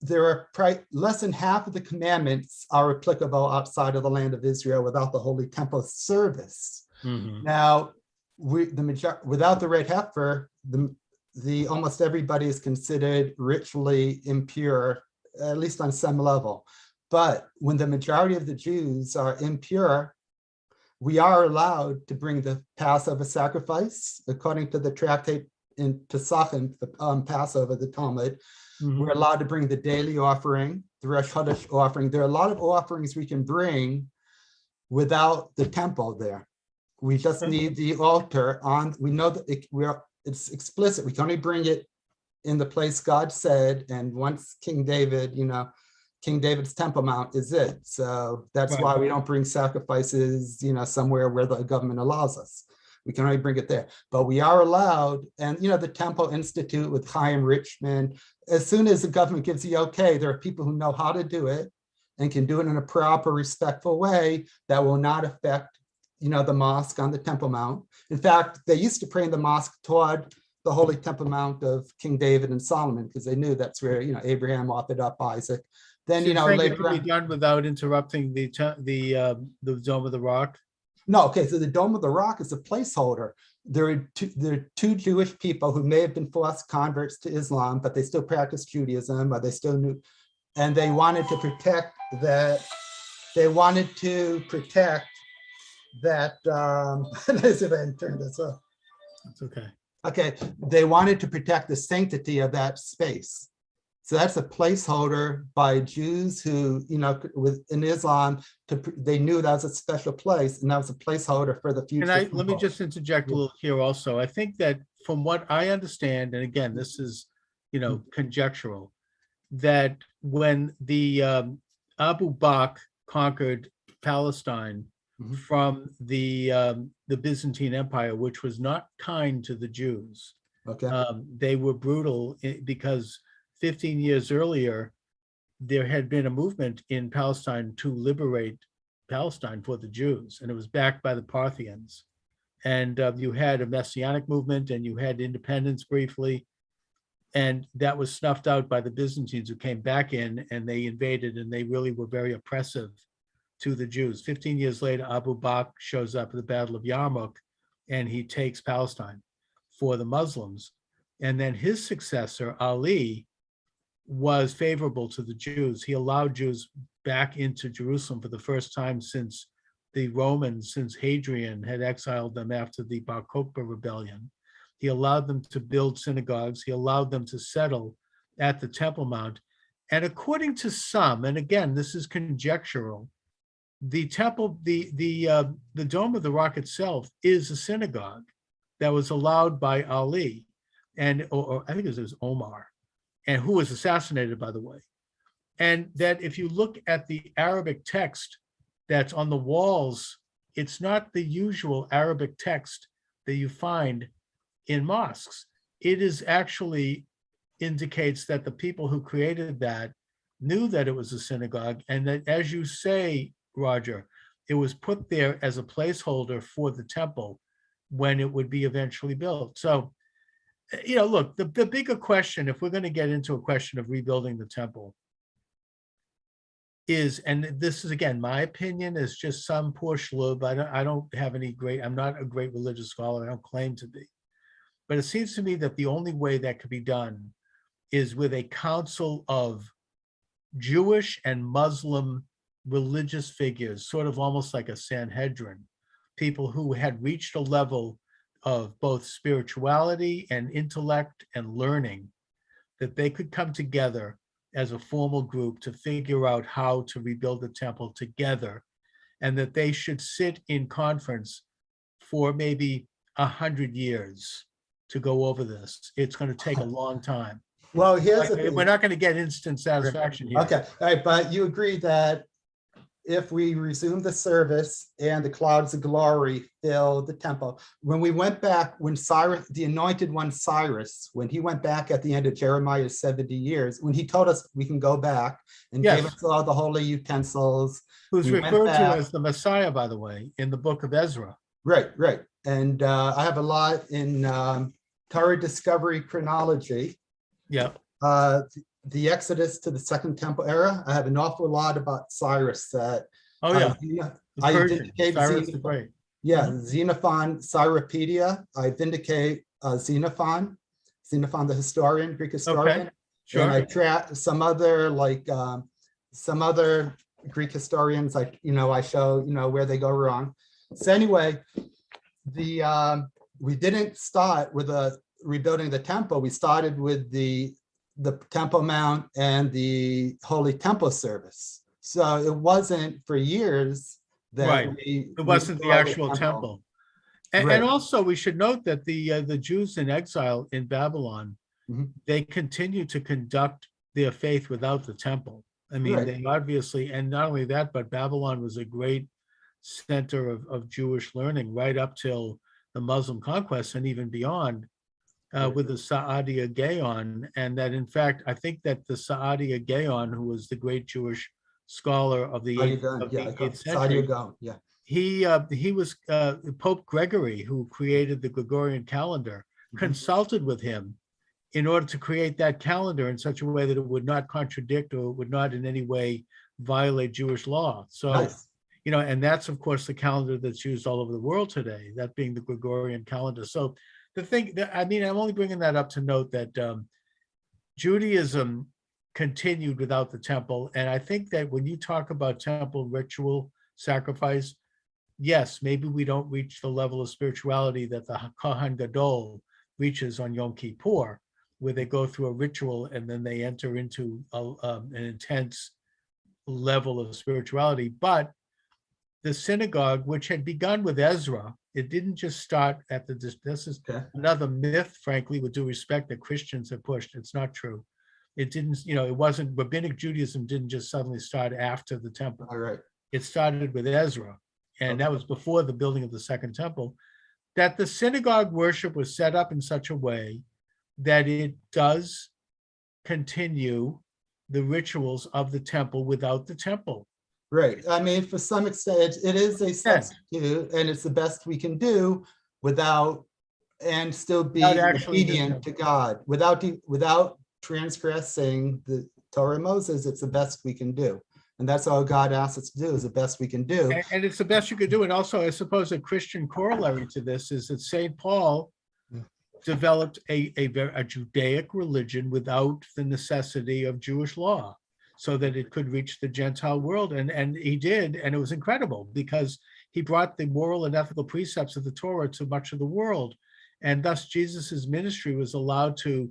there are less than half of the commandments are applicable outside of the land of Israel without the Holy Temple service. Mhm. Now, without the red heifer, the almost everybody is considered ritually impure, at least on some level. But when the majority of the Jews are impure, we are allowed to bring the Passover sacrifice, according to the tractate in Pesachim, the Passover, the Talmud. Mhm. We're allowed to bring the daily offering, the Rosh Chodesh offering. There are a lot of offerings we can bring without the temple there. We just need the altar on. We know that it's explicit. We can only bring it in the place God said. And once King David's Temple Mount is it. So that's Right. why we don't bring sacrifices, somewhere where the government allows us. We can only bring it there. But we are allowed, and the Temple Institute with Chaim Richman, as soon as the government gives the okay, there are people who know how to do it and can do it in a proper, respectful way that will not affect, the mosque on the Temple Mount. In fact, they used to pray in the mosque toward the Holy Temple Mount of King David and Solomon, because they knew that's where, Abraham offered up Isaac. Then, So you're saying it later can be on. done without interrupting the Dome of the Rock? No, okay, so the Dome of the Rock is a placeholder. There are two Jewish people who may have been forced converts to Islam, but they still practice Judaism, or they still knew, and they wanted to protect that. They wanted to protect that. Let's see if I can turn this off. That's okay. Okay, they wanted to protect the sanctity of that space. So that's a placeholder by Jews who, in Islam, they knew that was a special place, and that was a placeholder for the future. And let me just interject a little here also. I think that from what I understand, and again, this is, conjectural, that when the Abu Bakr conquered Palestine Mhm. from the Byzantine Empire, which was not kind to the Jews, Okay. they were brutal because 15 years earlier, there had been a movement in Palestine to liberate Palestine for the Jews, and it was backed by the Parthians. And you had a messianic movement, and you had independence briefly, and that was snuffed out by the Byzantines, who came back in and they invaded, and they really were very oppressive to the Jews. 15 years later, Abu Bakr shows up at the Battle of Yarmouk, and he takes Palestine for the Muslims. And then his successor, Ali, was favorable to the Jews. He allowed Jews back into Jerusalem for the first time since the Romans, since Hadrian had exiled them after the Bar Kokhba rebellion. He allowed them to build synagogues. He allowed them to settle at the Temple Mount. And according to some, and again, this is conjectural, the temple, the Dome of the Rock itself is a synagogue that was allowed by Ali, and or I think it was Omar, and who was assassinated, by the way. And that if you look at the Arabic text that's on the walls, it's not the usual Arabic text that you find in mosques. It is actually indicates that the people who created that knew that it was a synagogue, and that, as you say, Roger, it was put there as a placeholder for the temple when it would be eventually built. So, look, the bigger question, if we're going to get into a question of rebuilding the temple, is, and this is again, my opinion is just some poor schlub. I don't have any great, I'm not a great religious scholar. I don't claim to be. But it seems to me that the only way that could be done is with a council of Jewish and Muslim religious figures, sort of almost like a Sanhedrin, people who had reached a level of both spirituality and intellect and learning, that they could come together as a formal group to figure out how to rebuild the temple together, and that they should sit in conference for maybe 100 years to go over this. It's going to take a long time. Well, here's the We're thing. not going to get instant satisfaction here. Okay, all right, but you agree that if we resume the service and the clouds of glory fill the temple, when we went back, when Cyrus, the anointed one Cyrus, when he went back at the end of Jeremiah's 70 years, when he told us we can go back and Yes. gave us all the holy utensils. Who's we went referred to back- as the Messiah, by the way, in the book of Ezra. Right, right. And I have a lot in Torah Discovery Chronology. Yeah. The Exodus to the Second Temple era. I have an awful lot about Cyrus that Oh, yeah. The I Persian, vindicate Cyrus the Xenophon. Great. Yeah, Mhm. Xenophon Cyropedia. I vindicate Xenophon the historian, Greek historian. Sure. And I track some other some other Greek historians. I show where they go wrong. So anyway, we didn't start with rebuilding the temple. We started with the Temple Mount and the Holy Temple service. So it wasn't for years that Right. it wasn't the actual temple. And Right. also we should note that the Jews in exile in Babylon, Mhm. they continue to conduct their faith without the temple. I mean, Right. they obviously, and not only that, but Babylon was a great center of Jewish learning right up till the Muslim conquest and even beyond. Right. With the Saadia Gaon, and that in fact, I think that the Saadia Gaon, who was the great Jewish scholar of the 8th century, Yeah. he was Pope Gregory, who created the Gregorian calendar, Mhm. consulted with him in order to create that calendar in such a way that it would not contradict or would not in any way violate Jewish law. So, Nice. and that's of course the calendar that's used all over the world today, that being the Gregorian calendar. So the thing that, I mean, I'm only bringing that up to note that Judaism continued without the temple. And I think that when you talk about temple ritual sacrifice, yes, maybe we don't reach the level of spirituality that the Kohen Gadol reaches on Yom Kippur, where they go through a ritual and then they enter into an intense level of spirituality. But the synagogue, which had begun with Ezra, it didn't just start at this is Okay. another myth, frankly, with due respect, that Christians have pushed. It's not true. It didn't, it wasn't, rabbinic Judaism didn't just suddenly start after the temple. All right. It started with Ezra, and that was before the building of the second temple, that the synagogue worship was set up in such a way that it does continue the rituals of the temple without the temple. Right. I mean, for some extent, it is a substitute, and it's the best we can do without, and still be Without actually obedient to God, without transgressing the Torah of Moses. It's the best we can do. And that's all God asks us to do, is the best we can do. And it's the best you could do. And also, I suppose a Christian corollary to this is that St. Paul developed a Judaic religion without the necessity of Jewish law, so that it could reach the Gentile world. And he did, and it was incredible because he brought the moral and ethical precepts of the Torah to much of the world. And thus Jesus's ministry was allowed to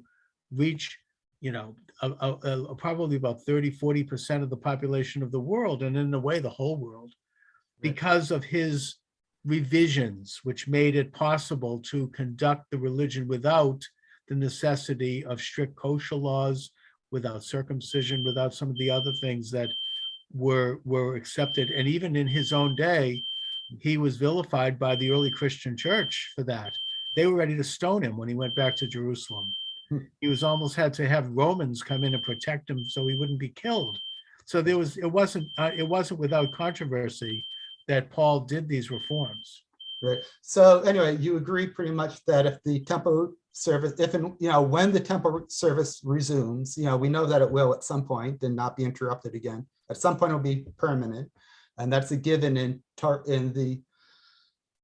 reach, probably about 30-40% of the population of the world, and in a way, the whole world, because of his revisions, which made it possible to conduct the religion without the necessity of strict kosher laws, without circumcision, without some of the other things that were accepted. And even in his own day, he was vilified by the early Christian church for that. They were ready to stone him when he went back to Jerusalem. He was almost had to have Romans come in and protect him so he wouldn't be killed. So it wasn't without controversy that Paul did these reforms. Right. So anyway, you agree pretty much that if the temple service, if and when the temple service resumes, we know that it will at some point and not be interrupted again. At some point, it'll be permanent, and that's a given in the.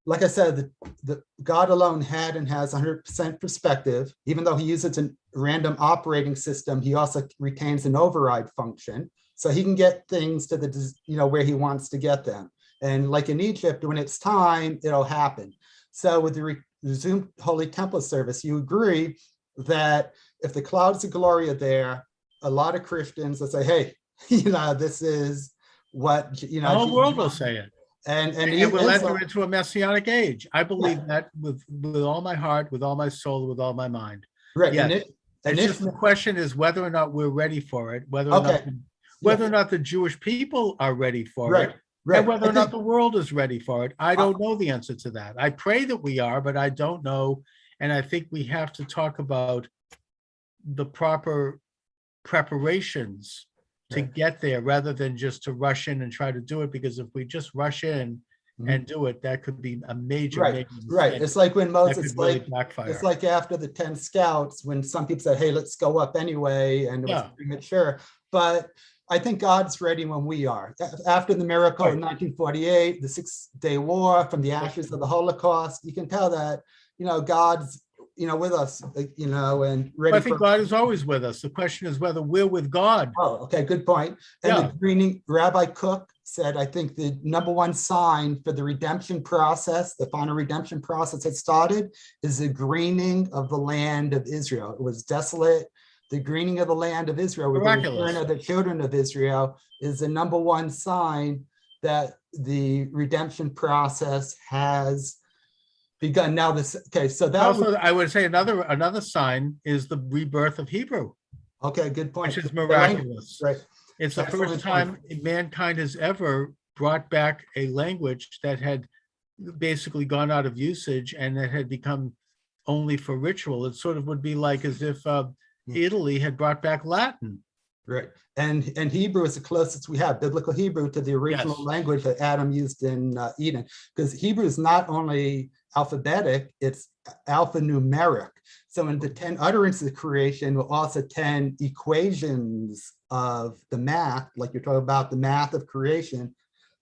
Like I said, the God alone had and has 100% perspective. Even though he uses a random operating system, he also retains an override function, so he can get things to the where he wants to get them. And like in Egypt, when it's time, it'll happen. So with the resumed Holy Temple service, you agree that if the clouds of glory are there, a lot of Christians will say, "Hey, this is what the whole world will say it." And we'll enter into a messianic age. I believe that with all my heart, with all my soul, with all my mind. Right. Yes. It's just the question is whether or not we're ready for it, whether or not the Jewish people are ready for it, and whether or not the world is ready for it. I don't know the answer to that. I pray that we are, but I don't know. And I think we have to talk about the proper preparations to get there rather than just to rush in and try to do it, because if we just rush in and do it, that could be a major mistake. It's like when Moses really backfire. It's like after the 10 scouts, when some people said, "Hey, let's go up anyway," and it was premature. But I think God's ready when we are. After the miracle in 1948, the 6-day war, from the ashes of the Holocaust, you can tell that God's with us, and ready. I think God is always with us. The question is whether we're with God. Oh, okay, good point. And the greening, Rabbi Cook said, I think the number one sign for the redemption process, the final redemption process that started, is the greening of the land of Israel. It was desolate. The greening of the land of Israel, with the return of the children of Israel, is the number one sign that the redemption process has begun. Now so that also, I would say another sign is the rebirth of Hebrew. Okay, good point. Which is miraculous. Right. It's the first time mankind has ever brought back a language that had basically gone out of usage and that had become only for ritual. It sort of would be like as if Italy had brought back Latin. Right. And Hebrew is the closest we have, biblical Hebrew, to the original language that Adam used in Eden. Because Hebrew is not only alphabetic, it's alphanumeric. So in the 10 utterances of creation were also 10 equations of the math, like you're talking about the math of creation.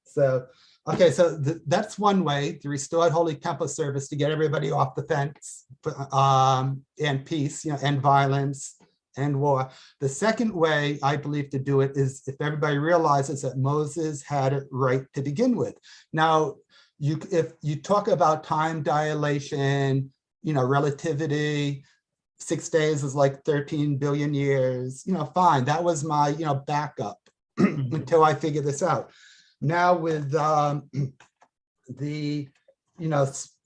So, okay, so that's one way, the restored Holy Temple service, to get everybody off the fence, and peace, end violence and war. The second way, I believe, to do it is if everybody realizes that Moses had it right to begin with. Now, if you talk about time dilation, relativity, 6 days is like 13 billion years, fine. That was my, backup until I figure this out. Now with the,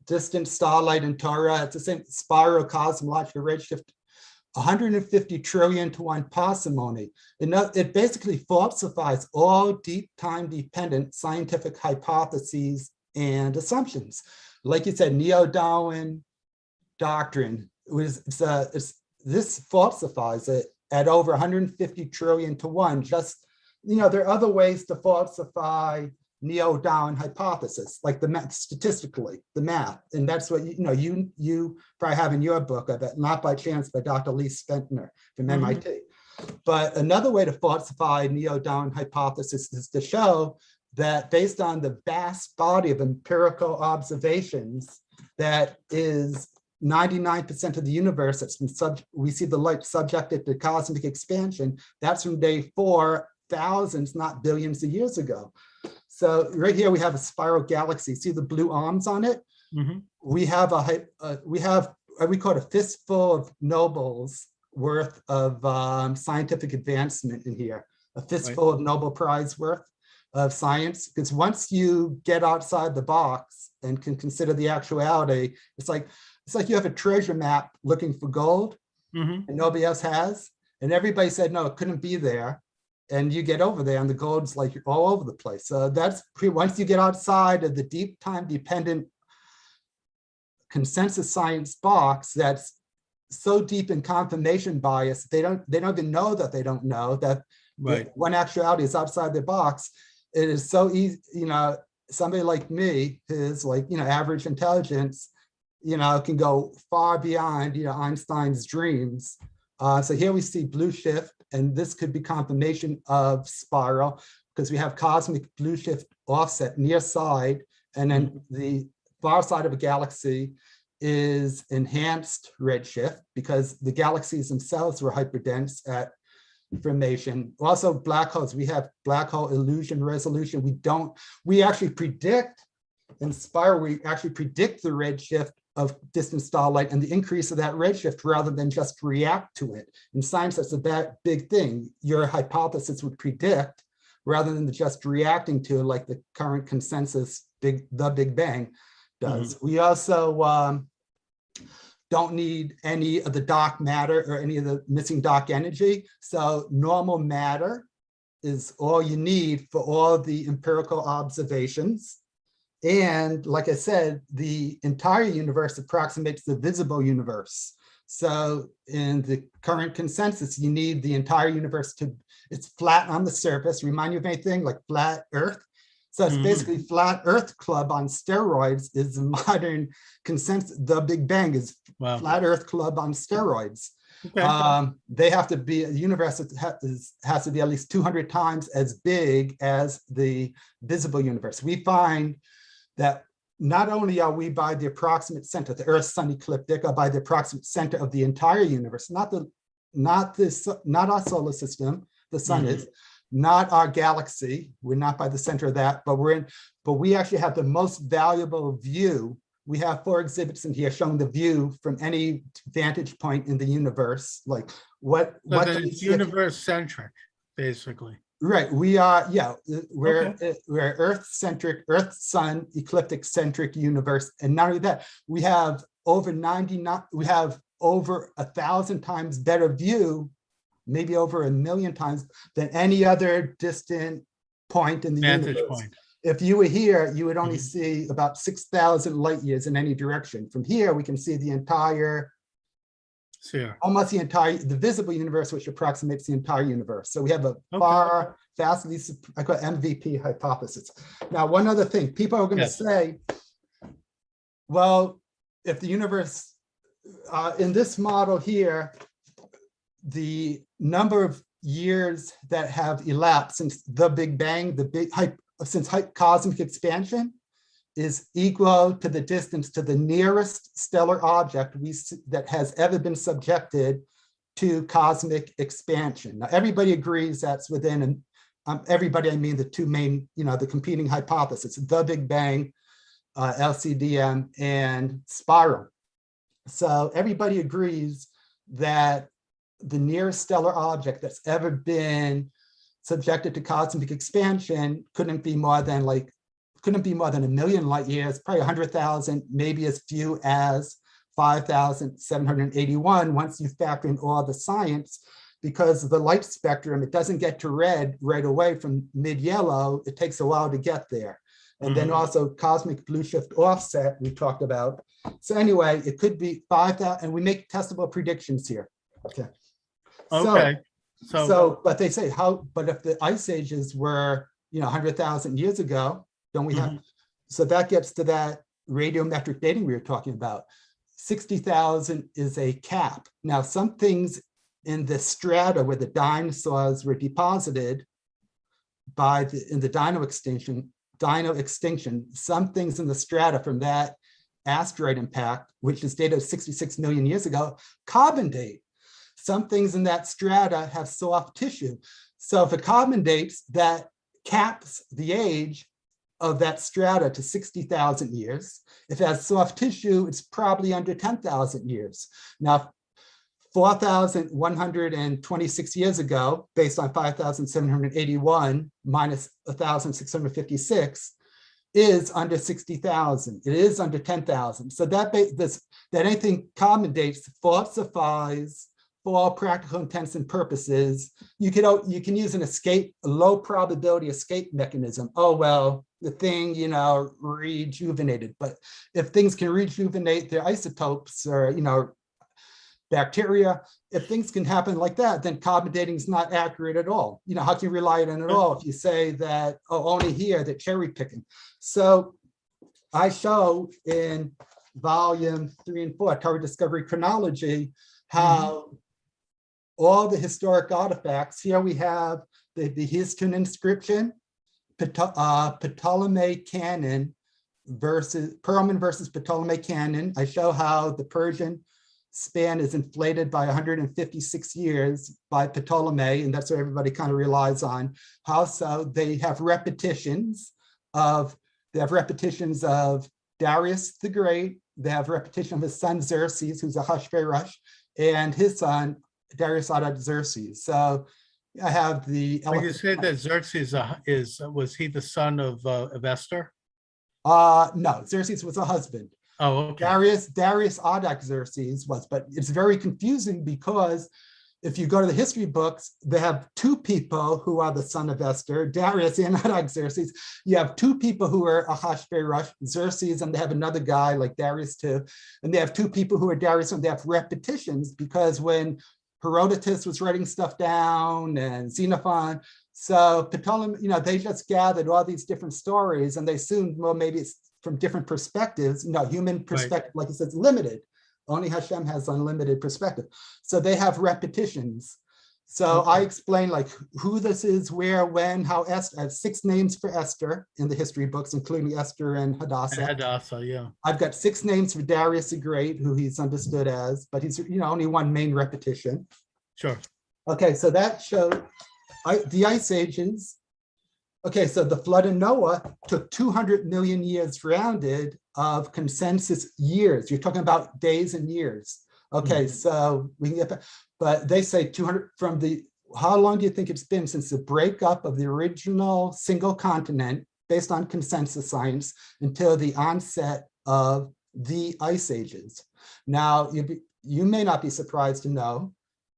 distant starlight and Torah, it's the same spiral cosmological redshift, 150 trillion to 1 parsimony. It basically falsifies all deep time dependent scientific hypotheses and assumptions. Like you said, neo-Darwin doctrine this falsifies it at over 150 trillion to 1. Just, there are other ways to falsify neo-Darwin hypothesis, like the math, statistically, the math. And that's what you probably have in your book, I bet, not by chance, by Dr. Lee Spentner from MIT. But another way to falsify neo-Darwin hypothesis is to show that based on the vast body of empirical observations, that is 99% of the universe that's been we see the light subjected to cosmic expansion. That's from day 4, thousands, not billions of years ago. So right here we have a spiral galaxy. See the blue arms on it? We have we call it a fistful of nobles worth of scientific advancement in here. A fistful of Nobel Prize worth of science. Because once you get outside the box and can consider the actuality, it's like you have a treasure map looking for gold, and nobody else has. And everybody said, no, it couldn't be there. And you get over there and the gold's like all over the place. So that's once you get outside of the deep time dependent consensus science box that's so deep in confirmation bias, they don't even know that they don't know that when actuality is outside their box. It is so easy, somebody like me who's like, average intelligence, can go far beyond, Einstein's dreams. So here we see blue shift, and this could be confirmation of spiral because we have cosmic blue shift offset near side, and then the far side of a galaxy is enhanced redshift because the galaxies themselves were hyperdense at formation. Also black holes, we have black hole illusion resolution. We actually predict in spiral, we actually predict the redshift of distant starlight and the increase of that redshift rather than just react to it. In science, that's a big thing. Your hypothesis would predict rather than just reacting to like the current consensus, the Big Bang does. We also don't need any of the dark matter or any of the missing dark energy. So normal matter is all you need for all the empirical observations. And like I said, the entire universe approximates the visible universe. So in the current consensus, you need the entire universe it's flat on the surface. Remind you of anything like flat Earth? So it's basically flat Earth club on steroids is the modern consensus. The Big Bang is flat Earth club on steroids. Okay. They have to be, the universe has to be at least 200 times as big as the visible universe. We find that not only are we by the approximate center, the Earth Sun ecliptic, are by the approximate center of the entire universe, not our solar system, the sun is, not our galaxy. We're not by the center of that, but we actually have the most valuable view. We have 4 exhibits in here showing the view from any vantage point in the universe. Like what it's universe centric, basically. Right, we are, we're Earth-centric, Earth-Sun, ecliptic-centric universe. And not only that, we have over 1,000 times better view, maybe over 1 million times than any other distant point in the universe. If you were here, you would only see about 6,000 light years in any direction. From here, we can see the entire, almost the visible universe, which approximates the entire universe. So we have a vastly, I call it MVP hypothesis. Now, one other thing, people are going to say, well, if the universe, in this model here, the number of years that have elapsed since the Big Bang, since cosmic expansion, is equal to the distance to the nearest stellar object that has ever been subjected to cosmic expansion. Now, everybody agrees that's within, everybody, I mean the two main, the competing hypotheses, the Big Bang, LCDM, and spiral. So everybody agrees that the nearest stellar object that's ever been subjected to cosmic expansion couldn't be more than 1 million light years, probably 100,000, maybe as few as 5,781 once you factor in all the science, because of the light spectrum, it doesn't get to red right away from mid-yellow. It takes a while to get there. And then also cosmic blue shift offset we talked about. So anyway, it could be 5,000, and we make testable predictions here. Okay. So, but they say but if the ice ages were, 100,000 years ago, don't we have, so that gets to that radiometric dating we were talking about. 60,000 is a cap. Now, some things in the strata where the dinosaurs were deposited in the dino extinction, some things in the strata from that asteroid impact, which is dated 66 million years ago, carbon date. Some things in that strata have soft tissue. So if it carbon dates, that caps the age of that strata to 60,000 years. If it has soft tissue, it's probably under 10,000 years. Now, 4,126 years ago, based on 5,781 minus 1,656, is under 60,000. It is under 10,000. So that anything carbon dates falsifies for all practical intents and purposes. You can use a low probability escape mechanism. Oh, well, the thing, rejuvenated. But if things can rejuvenate their isotopes or, bacteria, if things can happen like that, then carbon dating is not accurate at all. How can you rely on it at all if you say that, only here, that cherry picking? So I show in volume 3 and 4, Torah Discovery Chronology, how all the historic artifacts, here we have the Histun inscription, Ptolemy canon versus Pearlman versus Ptolemy canon. I show how the Persian span is inflated by 156 years by Ptolemy, and that's what everybody kind of relies on. How so? They have repetitions of Darius the Great. They have repetition of his son Xerxes, who's a Ahasuerus, and his son Darius Artaxerxes. So I have the. When you say that Xerxes was he the son of Esther? No, Xerxes was a husband. Oh, okay. Darius Artaxerxes was, but it's very confusing because if you go to the history books, they have two people who are the son of Esther, Darius and Artaxerxes. You have two people who are Ahasuerus, Xerxes, and they have another guy like Darius too. And they have two people who are Darius, and they have repetitions because when Herodotus was writing stuff down and Xenophon, so Ptolemy, they just gathered all these different stories and they assumed, well, maybe it's from different perspectives. Human perspective, like it says, limited. Only Hashem has unlimited perspective. So they have repetitions. So I explain like who this is, where, when, how Esther. I have 6 names for Esther in the history books, including Esther and Hadassah. Hadassah, yeah. I've got 6 names for Darius the Great, who he's understood as, but he's only one main repetition. Sure. Okay, so that showed the ice ages. Okay, so the flood of Noah took 200 million years rounded of consensus years. You're talking about days and years. Okay, so we can get back, but they say 200 from how long do you think it's been since the breakup of the original single continent based on consensus science until the onset of the ice ages? Now, you may not be surprised to know,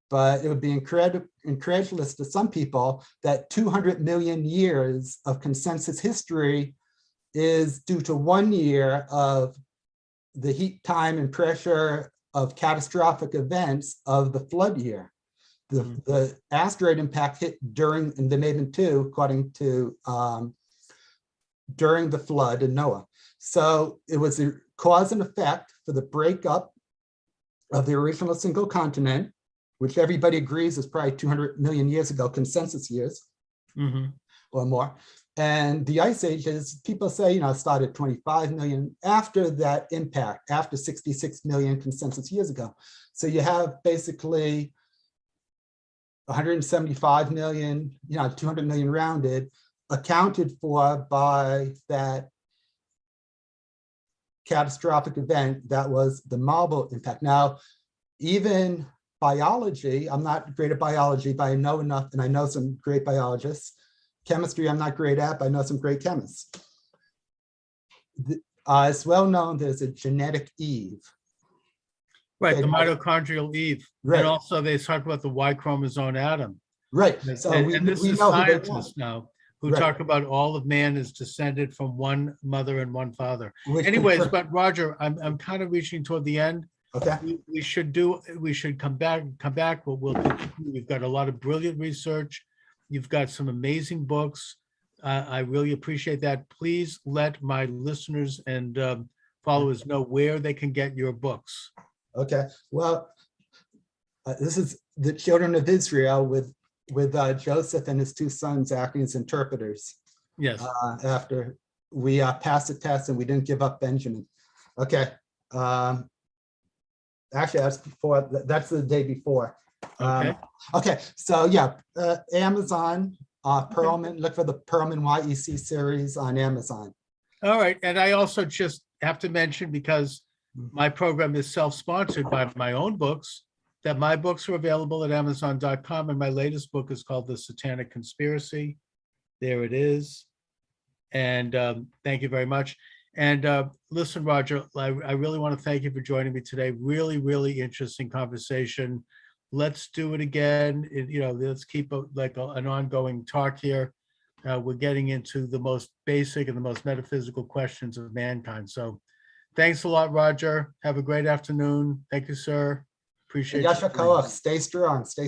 but it would be incredulous to some people that 200 million years of consensus history is due to 1 year of the heat, time, and pressure of catastrophic events of the flood year. The asteroid impact hit during the Maven 2, according to during the flood in Noah. So it was a cause and effect for the breakup of the original single continent, which everybody agrees is probably 200 million years ago, consensus years or more. And the ice ages, people say, started 25 million after that impact, after 66 million consensus years ago. So you have basically 175 million, 200 million rounded, accounted for by that catastrophic event that was the marble impact. Now, even biology, I'm not great at biology, but I know enough, and I know some great biologists. Chemistry, I'm not great at, but I know some great chemists. It's well known there's a genetic Eve. Right, the mitochondrial Eve. Right. And also they talk about the Y chromosome atom. Right. So and this is scientists now who talk about all of man is descended from one mother and one father. Anyways, but Roger, I'm kind of reaching toward the end. Okay. We should come back. We'll continue. We've got a lot of brilliant research. You've got some amazing books. I really appreciate that. Please let my listeners and followers know where they can get your books. Okay. Well, this is the children of Israel with Joseph and his 2 sons acting as interpreters. Yes. After we passed the test and we didn't give up Benjamin. Okay. Actually, that's before. That's the day before. Okay. So yeah, Amazon, Pearlman. Look for the Pearlman YEC series on Amazon. All right, and I also just have to mention, because my program is self-sponsored by my own books, that my books are available at Amazon.com, and my latest book is called The Satanic Conspiracy. There it is, and thank you very much. And listen, Roger, I really want to thank you for joining me today. Really, really interesting conversation. Let's do it again. Let's keep an ongoing talk here. We're getting into the most basic and the most metaphysical questions of mankind. So thanks a lot, Roger. Have a great afternoon. Thank you, sir. Appreciate it. Stay strong. Stay strong.